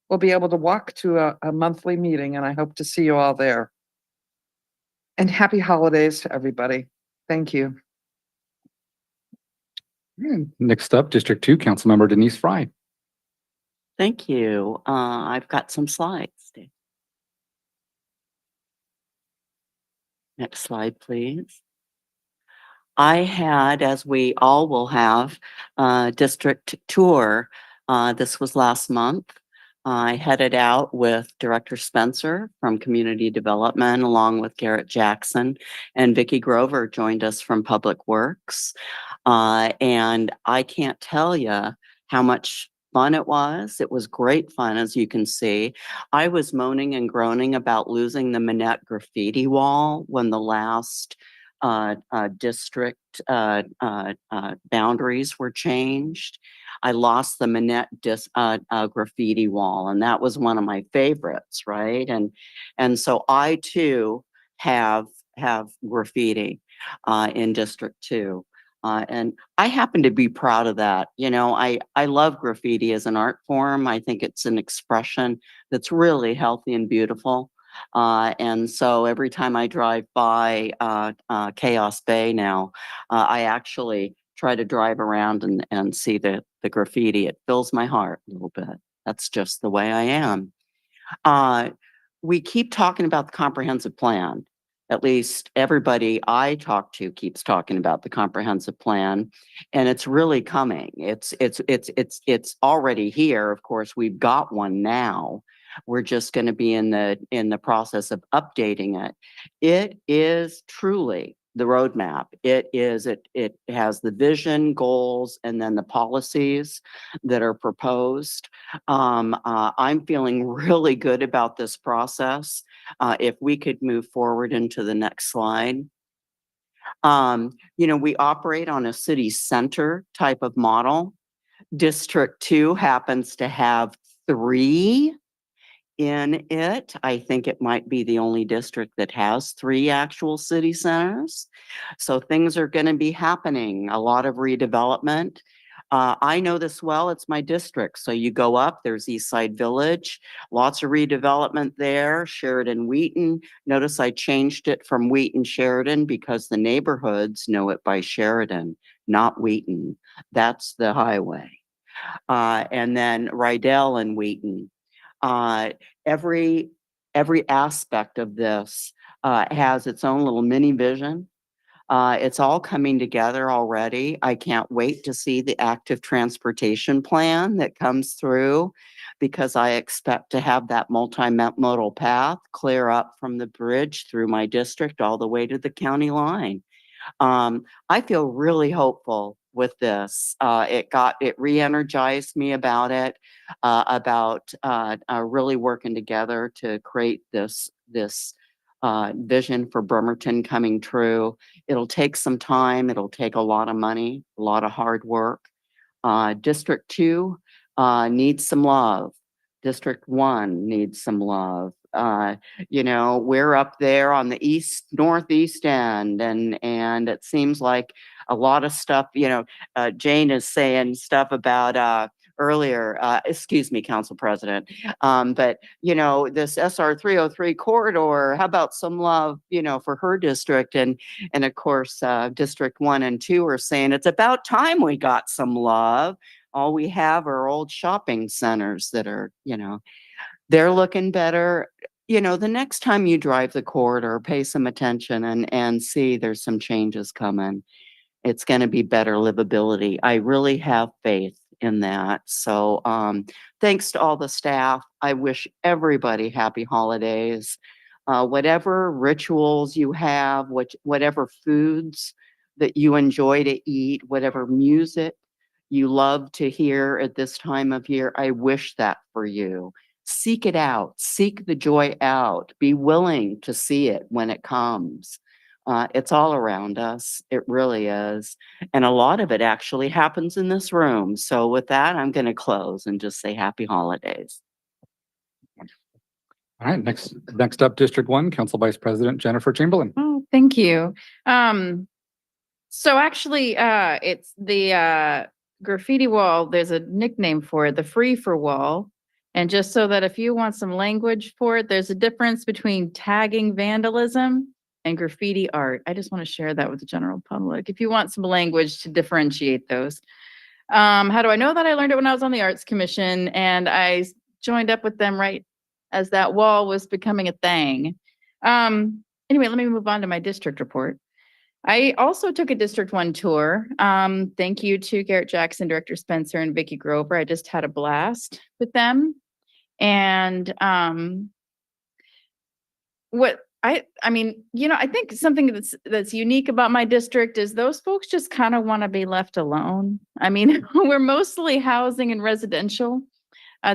will be able to walk to a monthly meeting, and I hope to see you all there. And happy holidays to everybody. Thank you. Next up, District 2, Councilmember Denise Fry. Thank you. I've got some slides. Next slide, please. I had, as we all will have, a district tour. This was last month. I headed out with Director Spencer from Community Development, along with Garrett Jackson, and Vicki Grover joined us from Public Works. And I can't tell you how much fun it was. It was great fun, as you can see. I was moaning and groaning about losing the Manette graffiti wall when the last district boundaries were changed. I lost the Manette graffiti wall, and that was one of my favorites, right? And so I too have graffiti in District 2. And I happen to be proud of that. You know, I love graffiti as an art form. I think it's an expression that's really healthy and beautiful. And so every time I drive by Chaos Bay now, I actually try to drive around and see the graffiti. It fills my heart a little bit. That's just the way I am. We keep talking about the comprehensive plan. At least everybody I talk to keeps talking about the comprehensive plan, and it's really coming. It's already here. Of course, we've got one now. We're just going to be in the process of updating it. It is truly the roadmap. It has the vision, goals, and then the policies that are proposed. I'm feeling really good about this process. If we could move forward into the next slide. You know, we operate on a city center type of model. District 2 happens to have 3 in it. I think it might be the only district that has 3 actual city centers. So things are going to be happening, a lot of redevelopment. I know this well, it's my district. So you go up, there's East Side Village, lots of redevelopment there, Sheridan Wheaton. Notice I changed it from Wheaton Sheridan because the neighborhoods know it by Sheridan, not Wheaton. That's the highway. And then Rydell and Wheaton. Every aspect of this has its own little mini vision. It's all coming together already. I can't wait to see the active transportation plan that comes through because I expect to have that multimodal path clear up from the bridge through my district all the way to the county line. I feel really hopeful with this. It re-energized me about it, about really working together to create this vision for Bremerton coming true. It'll take some time. It'll take a lot of money, a lot of hard work. District 2 needs some love. District 1 needs some love. We're up there on the northeast end, and it seems like a lot of stuff, Jane is saying stuff about earlier, excuse me, Council President. But this SR 303 corridor, how about some love, for her district? And of course, District 1 and 2 are saying it's about time we got some love. All we have are old shopping centers that are, they're looking better. The next time you drive the corridor, pay some attention and see there's some changes coming. It's going to be better livability. I really have faith in that. So thanks to all the staff. I wish everybody happy holidays. Whatever rituals you have, whatever foods that you enjoy to eat, whatever music you love to hear at this time of year, I wish that for you. Seek it out, seek the joy out, be willing to see it when it comes. It's all around us. It really is. And a lot of it actually happens in this room. So with that, I'm going to close and just say happy holidays. All right, next up, District 1, Council Vice President Jennifer Chamberlain. Oh, thank you. So actually, it's the graffiti wall. There's a nickname for it, the free for wall. And just so that if you want some language for it, there's a difference between tagging vandalism and graffiti art. I just want to share that with the general public. If you want some language to differentiate those. How do I know that? I learned it when I was on the Arts Commission, and I joined up with them right as that wall was becoming a thing. Anyway, let me move on to my district report. I also took a District 1 tour. Thank you to Garrett Jackson, Director Spencer, and Vicki Grover. I just had a blast with them. And I think something that's unique about my district is those folks just kind of want to be left alone. I mean, we're mostly housing and residential.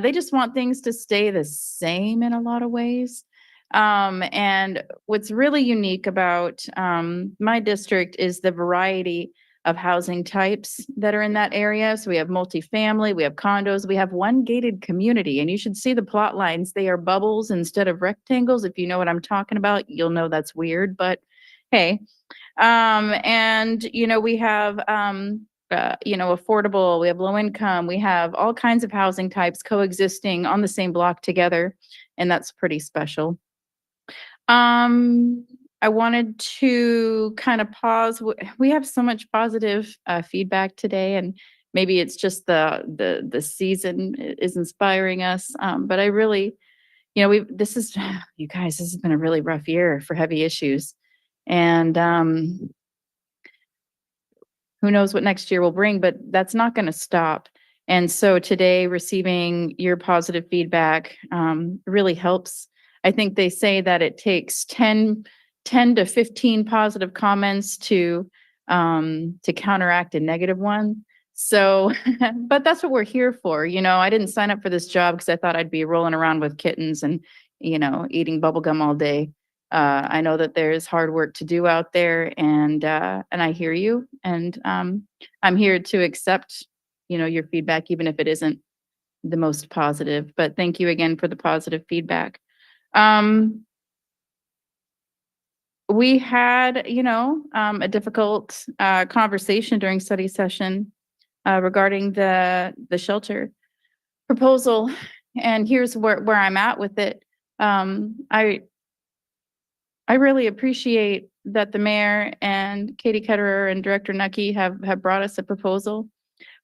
They just want things to stay the same in a lot of ways. And what's really unique about my district is the variety of housing types that are in that area. So we have multifamily, we have condos, we have one gated community, and you should see the plot lines. They are bubbles instead of rectangles. If you know what I'm talking about, you'll know that's weird, but hey. And we have affordable, we have low income, we have all kinds of housing types coexisting on the same block together, and that's pretty special. I wanted to kind of pause. We have so much positive feedback today, and maybe it's just the season is inspiring us. But I really, you guys, this has been a really rough year for heavy issues, and who knows what next year will bring, but that's not going to stop. And so today, receiving your positive feedback really helps. I think they say that it takes 10 to 15 positive comments to counteract a negative one. So, but that's what we're here for. I didn't sign up for this job because I thought I'd be rolling around with kittens and, eating bubble gum all day. I know that there's hard work to do out there, and I hear you, and I'm here to accept, your feedback, even if it isn't the most positive. But thank you again for the positive feedback. We had, a difficult conversation during study session regarding the shelter proposal. And here's where I'm at with it. I really appreciate that the mayor and Katie Ketterer and Director Nucky have brought us a proposal.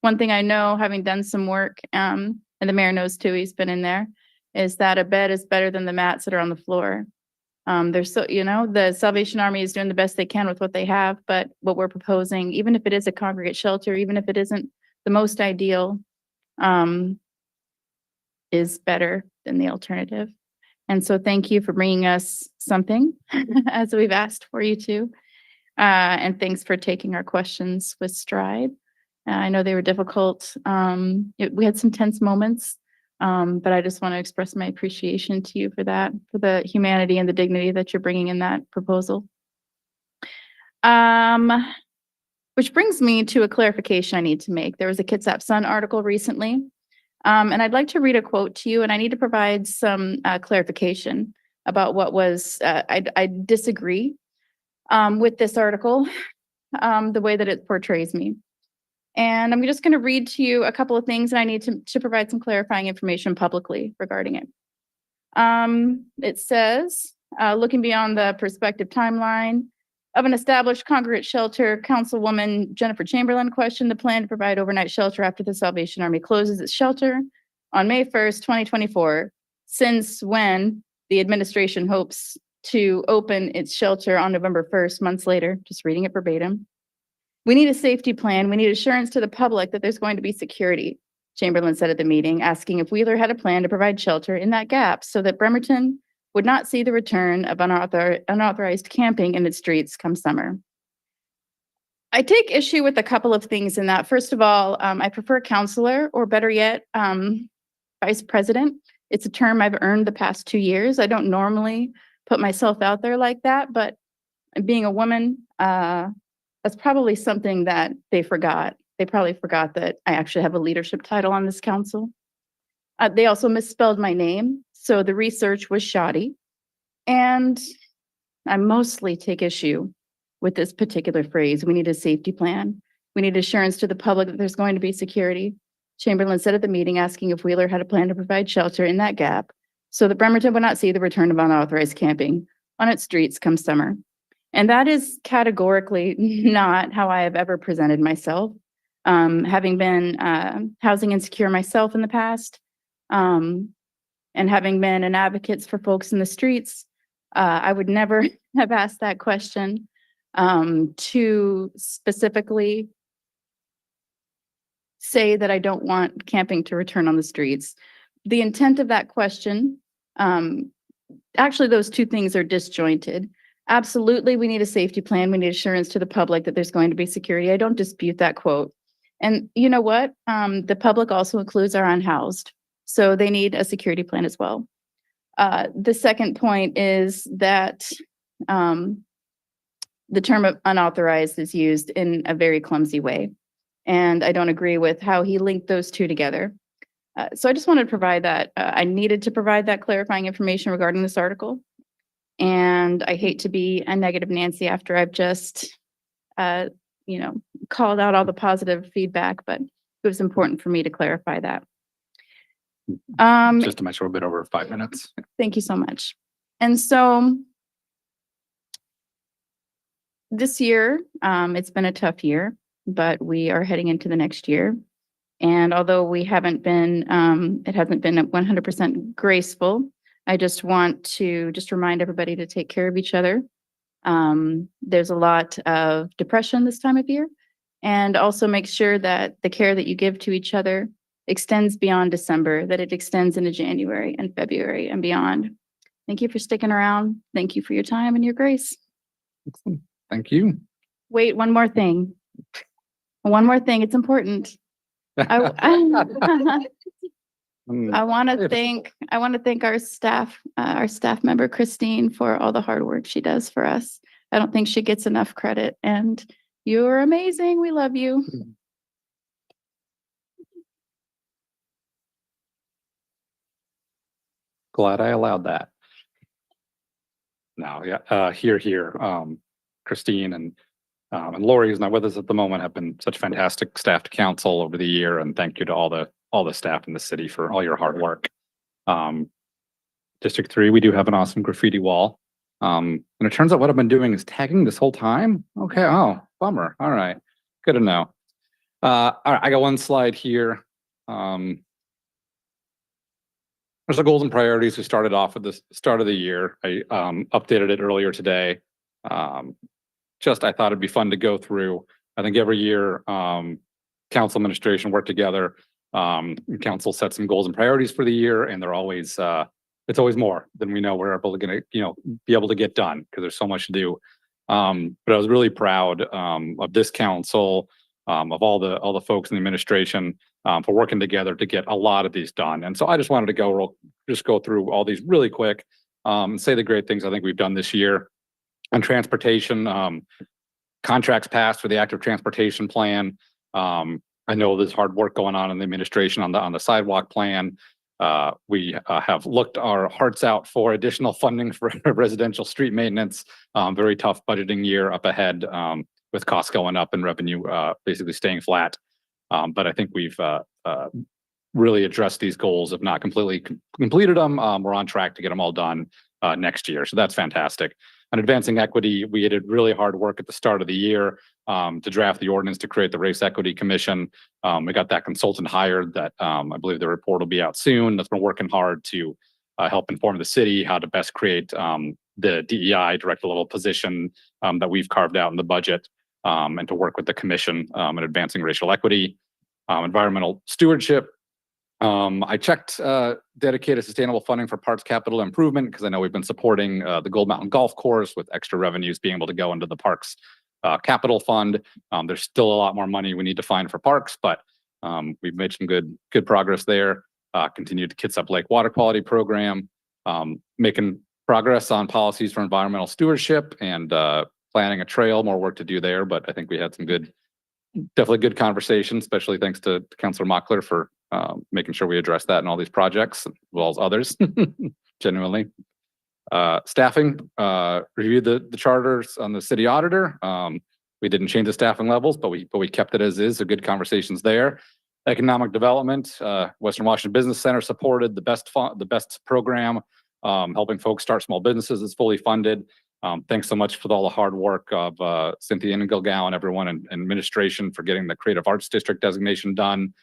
One thing I know, having done some work, and the mayor knows too, he's been in there, is that a bed is better than the mats that are on the floor. There's so, the Salvation Army is doing the best they can with what they have, but what we're proposing, even if it is a congregate shelter, even if it isn't the most ideal, is better than the alternative. And so thank you for bringing us something as we've asked for you to. And thanks for taking our questions with stride. I know they were difficult. We had some tense moments, but I just want to express my appreciation to you for that, for the humanity and the dignity that you're bringing in that proposal. Which brings me to a clarification I need to make. There was a Kitsap Sun article recently, and I'd like to read a quote to you, and I need to provide some clarification about what was, I disagree with this article, the way that it portrays me. And I'm just going to read to you a couple of things, and I need to provide some clarifying information publicly regarding it. It says, looking beyond the prospective timeline of an established congregate shelter, Councilwoman Jennifer Chamberlain questioned the plan to provide overnight shelter after the Salvation Army closes its shelter on May 1st, 2024, since when the administration hopes to open its shelter on November 1st, months later, just reading it verbatim. We need a safety plan. We need assurance to the public that there's going to be security, Chamberlain said at the meeting, asking if Wheeler had a plan to provide shelter in that gap so that Bremerton would not see the return of unauthorized camping in its streets come summer. I take issue with a couple of things in that. First of all, I prefer counselor, or better yet, vice president. It's a term I've earned the past 2 years. I don't normally put myself out there like that, but being a woman, that's probably something that they forgot. They probably forgot that I actually have a leadership title on this council. They also misspelled my name, so the research was shoddy. And I mostly take issue with this particular phrase. We need a safety plan. We need assurance to the public that there's going to be security. Chamberlain said at the meeting, asking if Wheeler had a plan to provide shelter in that gap so that Bremerton would not see the return of unauthorized camping on its streets come summer. And that is categorically not how I have ever presented myself. Having been housing insecure myself in the past, and having been an advocate for folks in the streets, I would never have asked that question to specifically say that I don't want camping to return on the streets. The intent of that question, actually those two things are disjointed. Absolutely, we need a safety plan. We need assurance to the public that there's going to be security. I don't dispute that quote. And you know what? The public also includes our unhoused, so they need a security plan as well. The second point is that the term of unauthorized is used in a very clumsy way, and I don't agree with how he linked those two together. So I just wanted to provide that. I needed to provide that clarifying information regarding this article. And I hate to be a negative Nancy after I've just, called out all the positive feedback, but it was important for me to clarify that. Just to make sure we're a bit over 5 minutes. Thank you so much. And so this year, it's been a tough year, but we are heading into the next year. And although we haven't been, it hasn't been 100% graceful, I just want to remind everybody to take care of each other. There's a lot of depression this time of year, and also make sure that the care that you give to each other extends beyond December, that it extends into January and February and beyond. Thank you for sticking around. Thank you for your time and your grace. Thank you. Wait, one more thing. One more thing. It's important. I want to thank our staff member, Christine, for all the hard work she does for us. I don't think she gets enough credit, and you're amazing. We love you. Glad I allowed that. No, yeah, here, Christine and And Lori, who's not with us at the moment, have been such fantastic staff to council over the year. And thank you to all the staff in the city for all your hard work. District 3, we do have an awesome graffiti wall. And it turns out what I've been doing is tagging this whole time. Okay. Oh, bummer. All right. Good to know. All right. I got one slide here. There's the goals and priorities. We started off with the start of the year. I updated it earlier today. I thought it'd be fun to go through. I think every year, council administration work together. Council set some goals and priorities for the year, and they're always it's always more than we know we're able to be able to get done because there's so much to do. But I was really proud of this council, of all the folks in the administration for working together to get a lot of these done. And so I just wanted to go through all these really quick and say the great things I think we've done this year. On transportation, contracts passed for the active transportation plan. I know there's hard work going on in the administration on the sidewalk plan. We have looked our hearts out for additional funding for residential street maintenance. Very tough budgeting year up ahead with costs going up and revenue basically staying flat. But I think we've really addressed these goals, if not completely completed them. We're on track to get them all done next year. So that's fantastic. On advancing equity, we did really hard work at the start of the year to draft the ordinance to create the Race Equity Commission. We got that consultant hired that I believe the report will be out soon. That's been working hard to help inform the city how to best create the DEI director level position that we've carved out in the budget and to work with the commission in advancing racial equity. Environmental stewardship. I checked dedicated sustainable funding for parks capital improvement because I know we've been supporting the Gold Mountain Golf Course with extra revenues being able to go into the parks capital fund. There's still a lot more money we need to find for parks, but we've made some good progress there. Continued the Kitsap Lake Water Quality Program, making progress on policies for environmental stewardship and planning a trail. More work to do there, but I think we had some definitely good conversations, especially thanks to Councilor Mockler for making sure we address that in all these projects, as well as others, genuinely. Staffing, reviewed the charters on the city auditor. We didn't change the staffing levels, but we kept it as is, so good conversations there. Economic development, Western Washington Business Center supported the best program, helping folks start small businesses is fully funded. Thanks so much for all the hard work of Cynthia and Gilgal and everyone in administration for getting the Creative Arts District designation done.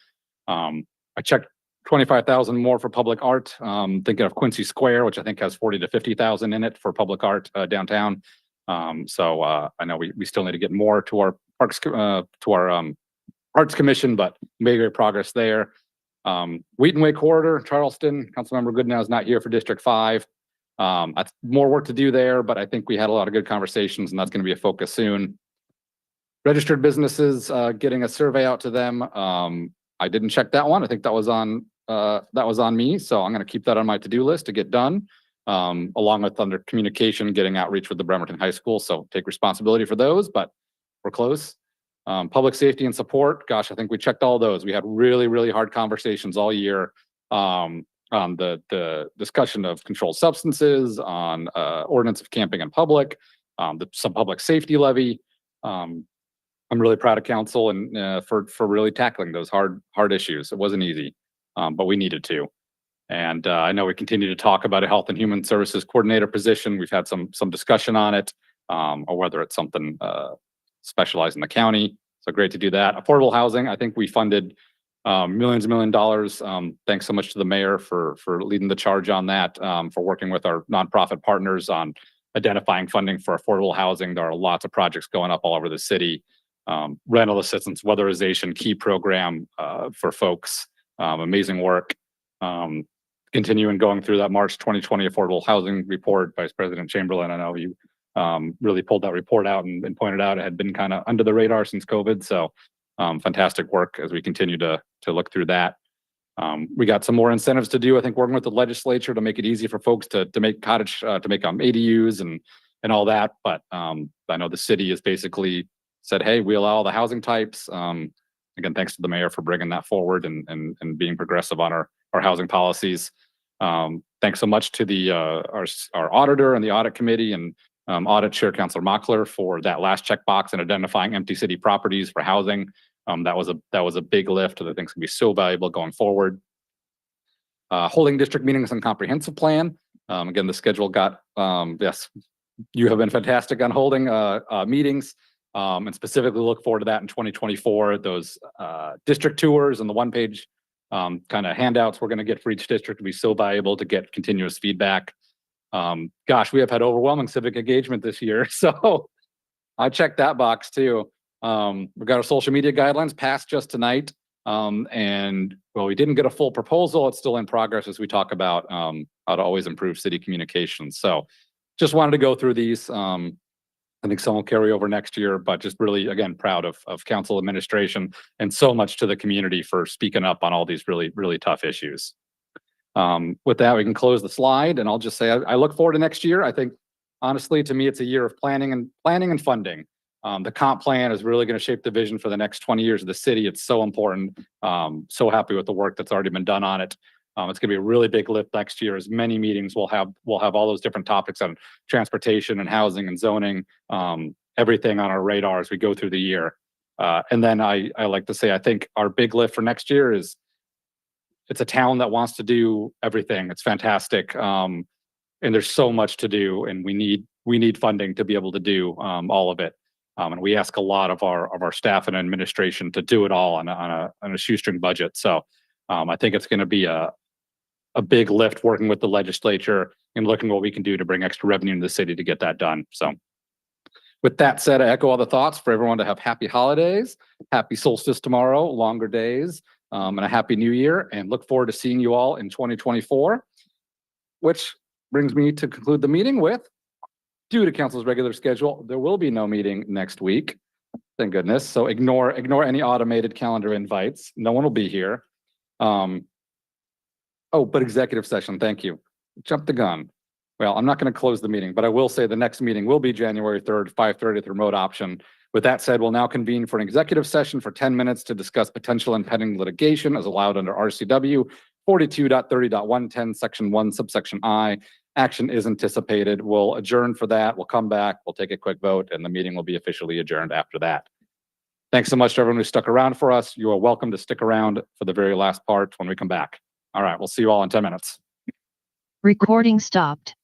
I checked 25,000 more for public art. Thinking of Quincy Square, which I think has 40 to 50,000 in it for public art downtown. So I know we still need to get more to our parks arts commission, but made great progress there. Wheaton Way Corridor, Charleston, Councilmember Goodnow is not here for District 5. That's more work to do there, but I think we had a lot of good conversations and that's going to be a focus soon. Registered businesses, getting a survey out to them. I didn't check that one. I think that was on me. So I'm going to keep that on my to-do list to get done, along with under communication, getting outreach with the Bremerton High School. So take responsibility for those, but we're close. Public safety and support. Gosh, I think we checked all those. We had really, really hard conversations all year on the discussion of controlled substances, on ordinance of camping in public, some public safety levy. I'm really proud of council and for really tackling those hard issues. It wasn't easy, but we needed to. And I know we continue to talk about a health and human services coordinator position. We've had some discussion on it, or whether it's something specialized in the county. So great to do that. Affordable housing. I think we funded millions and $1 million. Thanks so much to the mayor for leading the charge on that, for working with our nonprofit partners on identifying funding for affordable housing. There are lots of projects going up all over the city. Rental assistance, weatherization, key program for folks. Amazing work. Continuing going through that March 2020 affordable housing report, Vice President Chamberlain. I know you really pulled that report out and pointed out it had been kind of under the radar since COVID. So fantastic work as we continue to look through that. We got some more incentives to do. I think working with the legislature to make it easy for folks to make ADUs and all that. But I know the city has basically said, hey, we allow all the housing types. Again, thanks to the mayor for bringing that forward and being progressive on our housing policies. Thanks so much to our auditor and the audit committee and Audit Chair Councilor Mockler for that last checkbox and identifying empty city properties for housing. That was a big lift that I think is gonna be so valuable going forward. Holding district meetings and comprehensive plan. Again, the schedule got, yes, you have been fantastic on holding meetings. And specifically look forward to that in 2024, those district tours and the one-page kind of handouts we're going to get for each district will be so valuable to get continuous feedback. Gosh, we have had overwhelming civic engagement this year, so I checked that box too. We've got our social media guidelines passed just tonight. And well, we didn't get a full proposal. It's still in progress as we talk about how to always improve city communications. So just wanted to go through these. I think some will carry over next year, but just really, again, proud of council administration and so much to the community for speaking up on all these really, really tough issues. With that, we can close the slide, and I'll just say I look forward to next year. I think, honestly, to me, it's a year of planning and funding. The comp plan is really going to shape the vision for the next 20 years of the city. It's so important. So happy with the work that's already been done on it. It's going to be a really big lift next year. As many meetings we'll have all those different topics on transportation and housing and zoning, everything on our radar as we go through the year. And then I like to say, I think our big lift for next year is it's a town that wants to do everything. It's fantastic. And there's so much to do, and we need funding to be able to do all of it. And we ask a lot of our staff and administration to do it all on a shoestring budget. So I think it's going to be a big lift working with the legislature and looking what we can do to bring extra revenue into the city to get that done. So with that said, I echo all the thoughts for everyone to have happy holidays, happy solstice tomorrow, longer days, and a happy new year, and look forward to seeing you all in 2024, which brings me to conclude the meeting with, due to council's regular schedule, there will be no meeting next week. Thank goodness. So ignore any automated calendar invites. No one will be here. Oh, but executive session, thank you. Jumped the gun. Well, I'm not going to close the meeting, but I will say the next meeting will be January 3rd, 5:30 at the remote option. With that said, we'll now convene for an executive session for 10 minutes to discuss potential and pending litigation as allowed under RCW 42.30.110, section 1, subsection I. Action is anticipated. We'll adjourn for that. We'll come back. We'll take a quick vote, and the meeting will be officially adjourned after that. Thanks so much to everyone who stuck around for us. You are welcome to stick around for the very last part when we come back. All right, we'll see you all in 10 minutes. Recording stopped.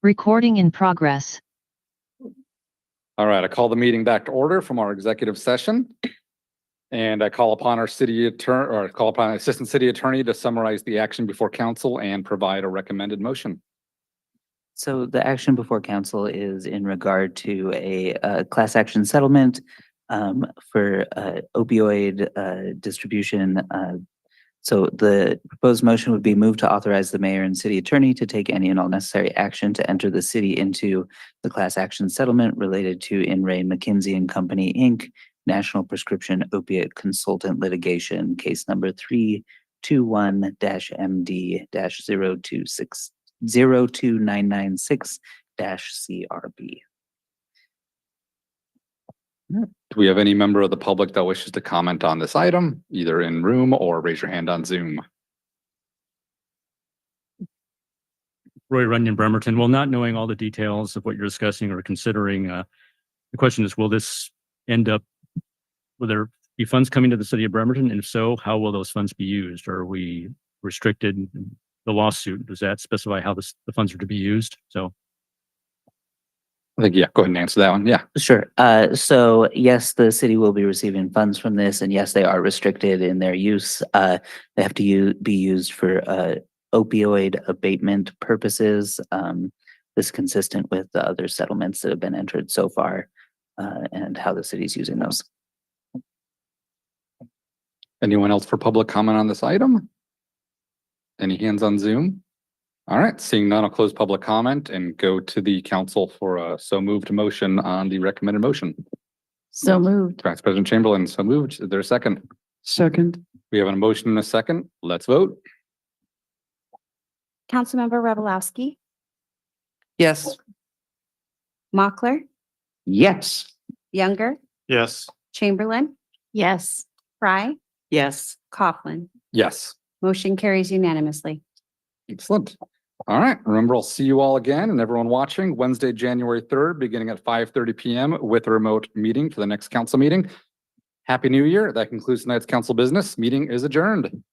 Recording in progress. All right, I call the meeting back to order from our executive session. And I call upon our city attorney, or I call upon Assistant City Attorney to summarize the action before council and provide a recommended motion. So the action before council is in regard to a class action settlement for opioid distribution. So the proposed motion would be moved to authorize the mayor and city attorney to take any and all necessary action to enter the city into the class action settlement related to In Re McKinsey and Company, Inc., National Prescription Opiate Consultant Litigation, case number 321-MD-02996-CRB. Do we have any member of the public that wishes to comment on this item, either in room or raise your hand on Zoom? Roy Runyon, Bremerton. Well, not knowing all the details of what you're discussing or considering, the question is, will this end up, will there be funds coming to the city of Bremerton? And if so, how will those funds be used? Are we restricted in the lawsuit? Does that specify how the funds are to be used? So. I think, yeah, go ahead and answer that one. Yeah. Sure. So yes, the city will be receiving funds from this, and yes, they are restricted in their use. They have to be used for opioid abatement purposes. This is consistent with the other settlements that have been entered so far, and how the city's using those. Anyone else for public comment on this item? Any hands on Zoom? All right, seeing none, I'll close public comment and go to the council for a so moved motion on the recommended motion. So moved. Vice President Chamberlain, so moved. Is there a second? Second. We have a motion and a second. Let's vote. Councilmember Robolowski, Yes. Mochler, Yes. Younger, Yes. Chamberlain, Yes. Fry, Yes. Coughlin. Yes. Motion carries unanimously. Excellent. All right, remember, I'll see you all again and everyone watching Wednesday, January 3rd, beginning at 5:30 p.m. with a remote meeting for the next council meeting. Happy New Year. That concludes tonight's council business. Meeting is adjourned.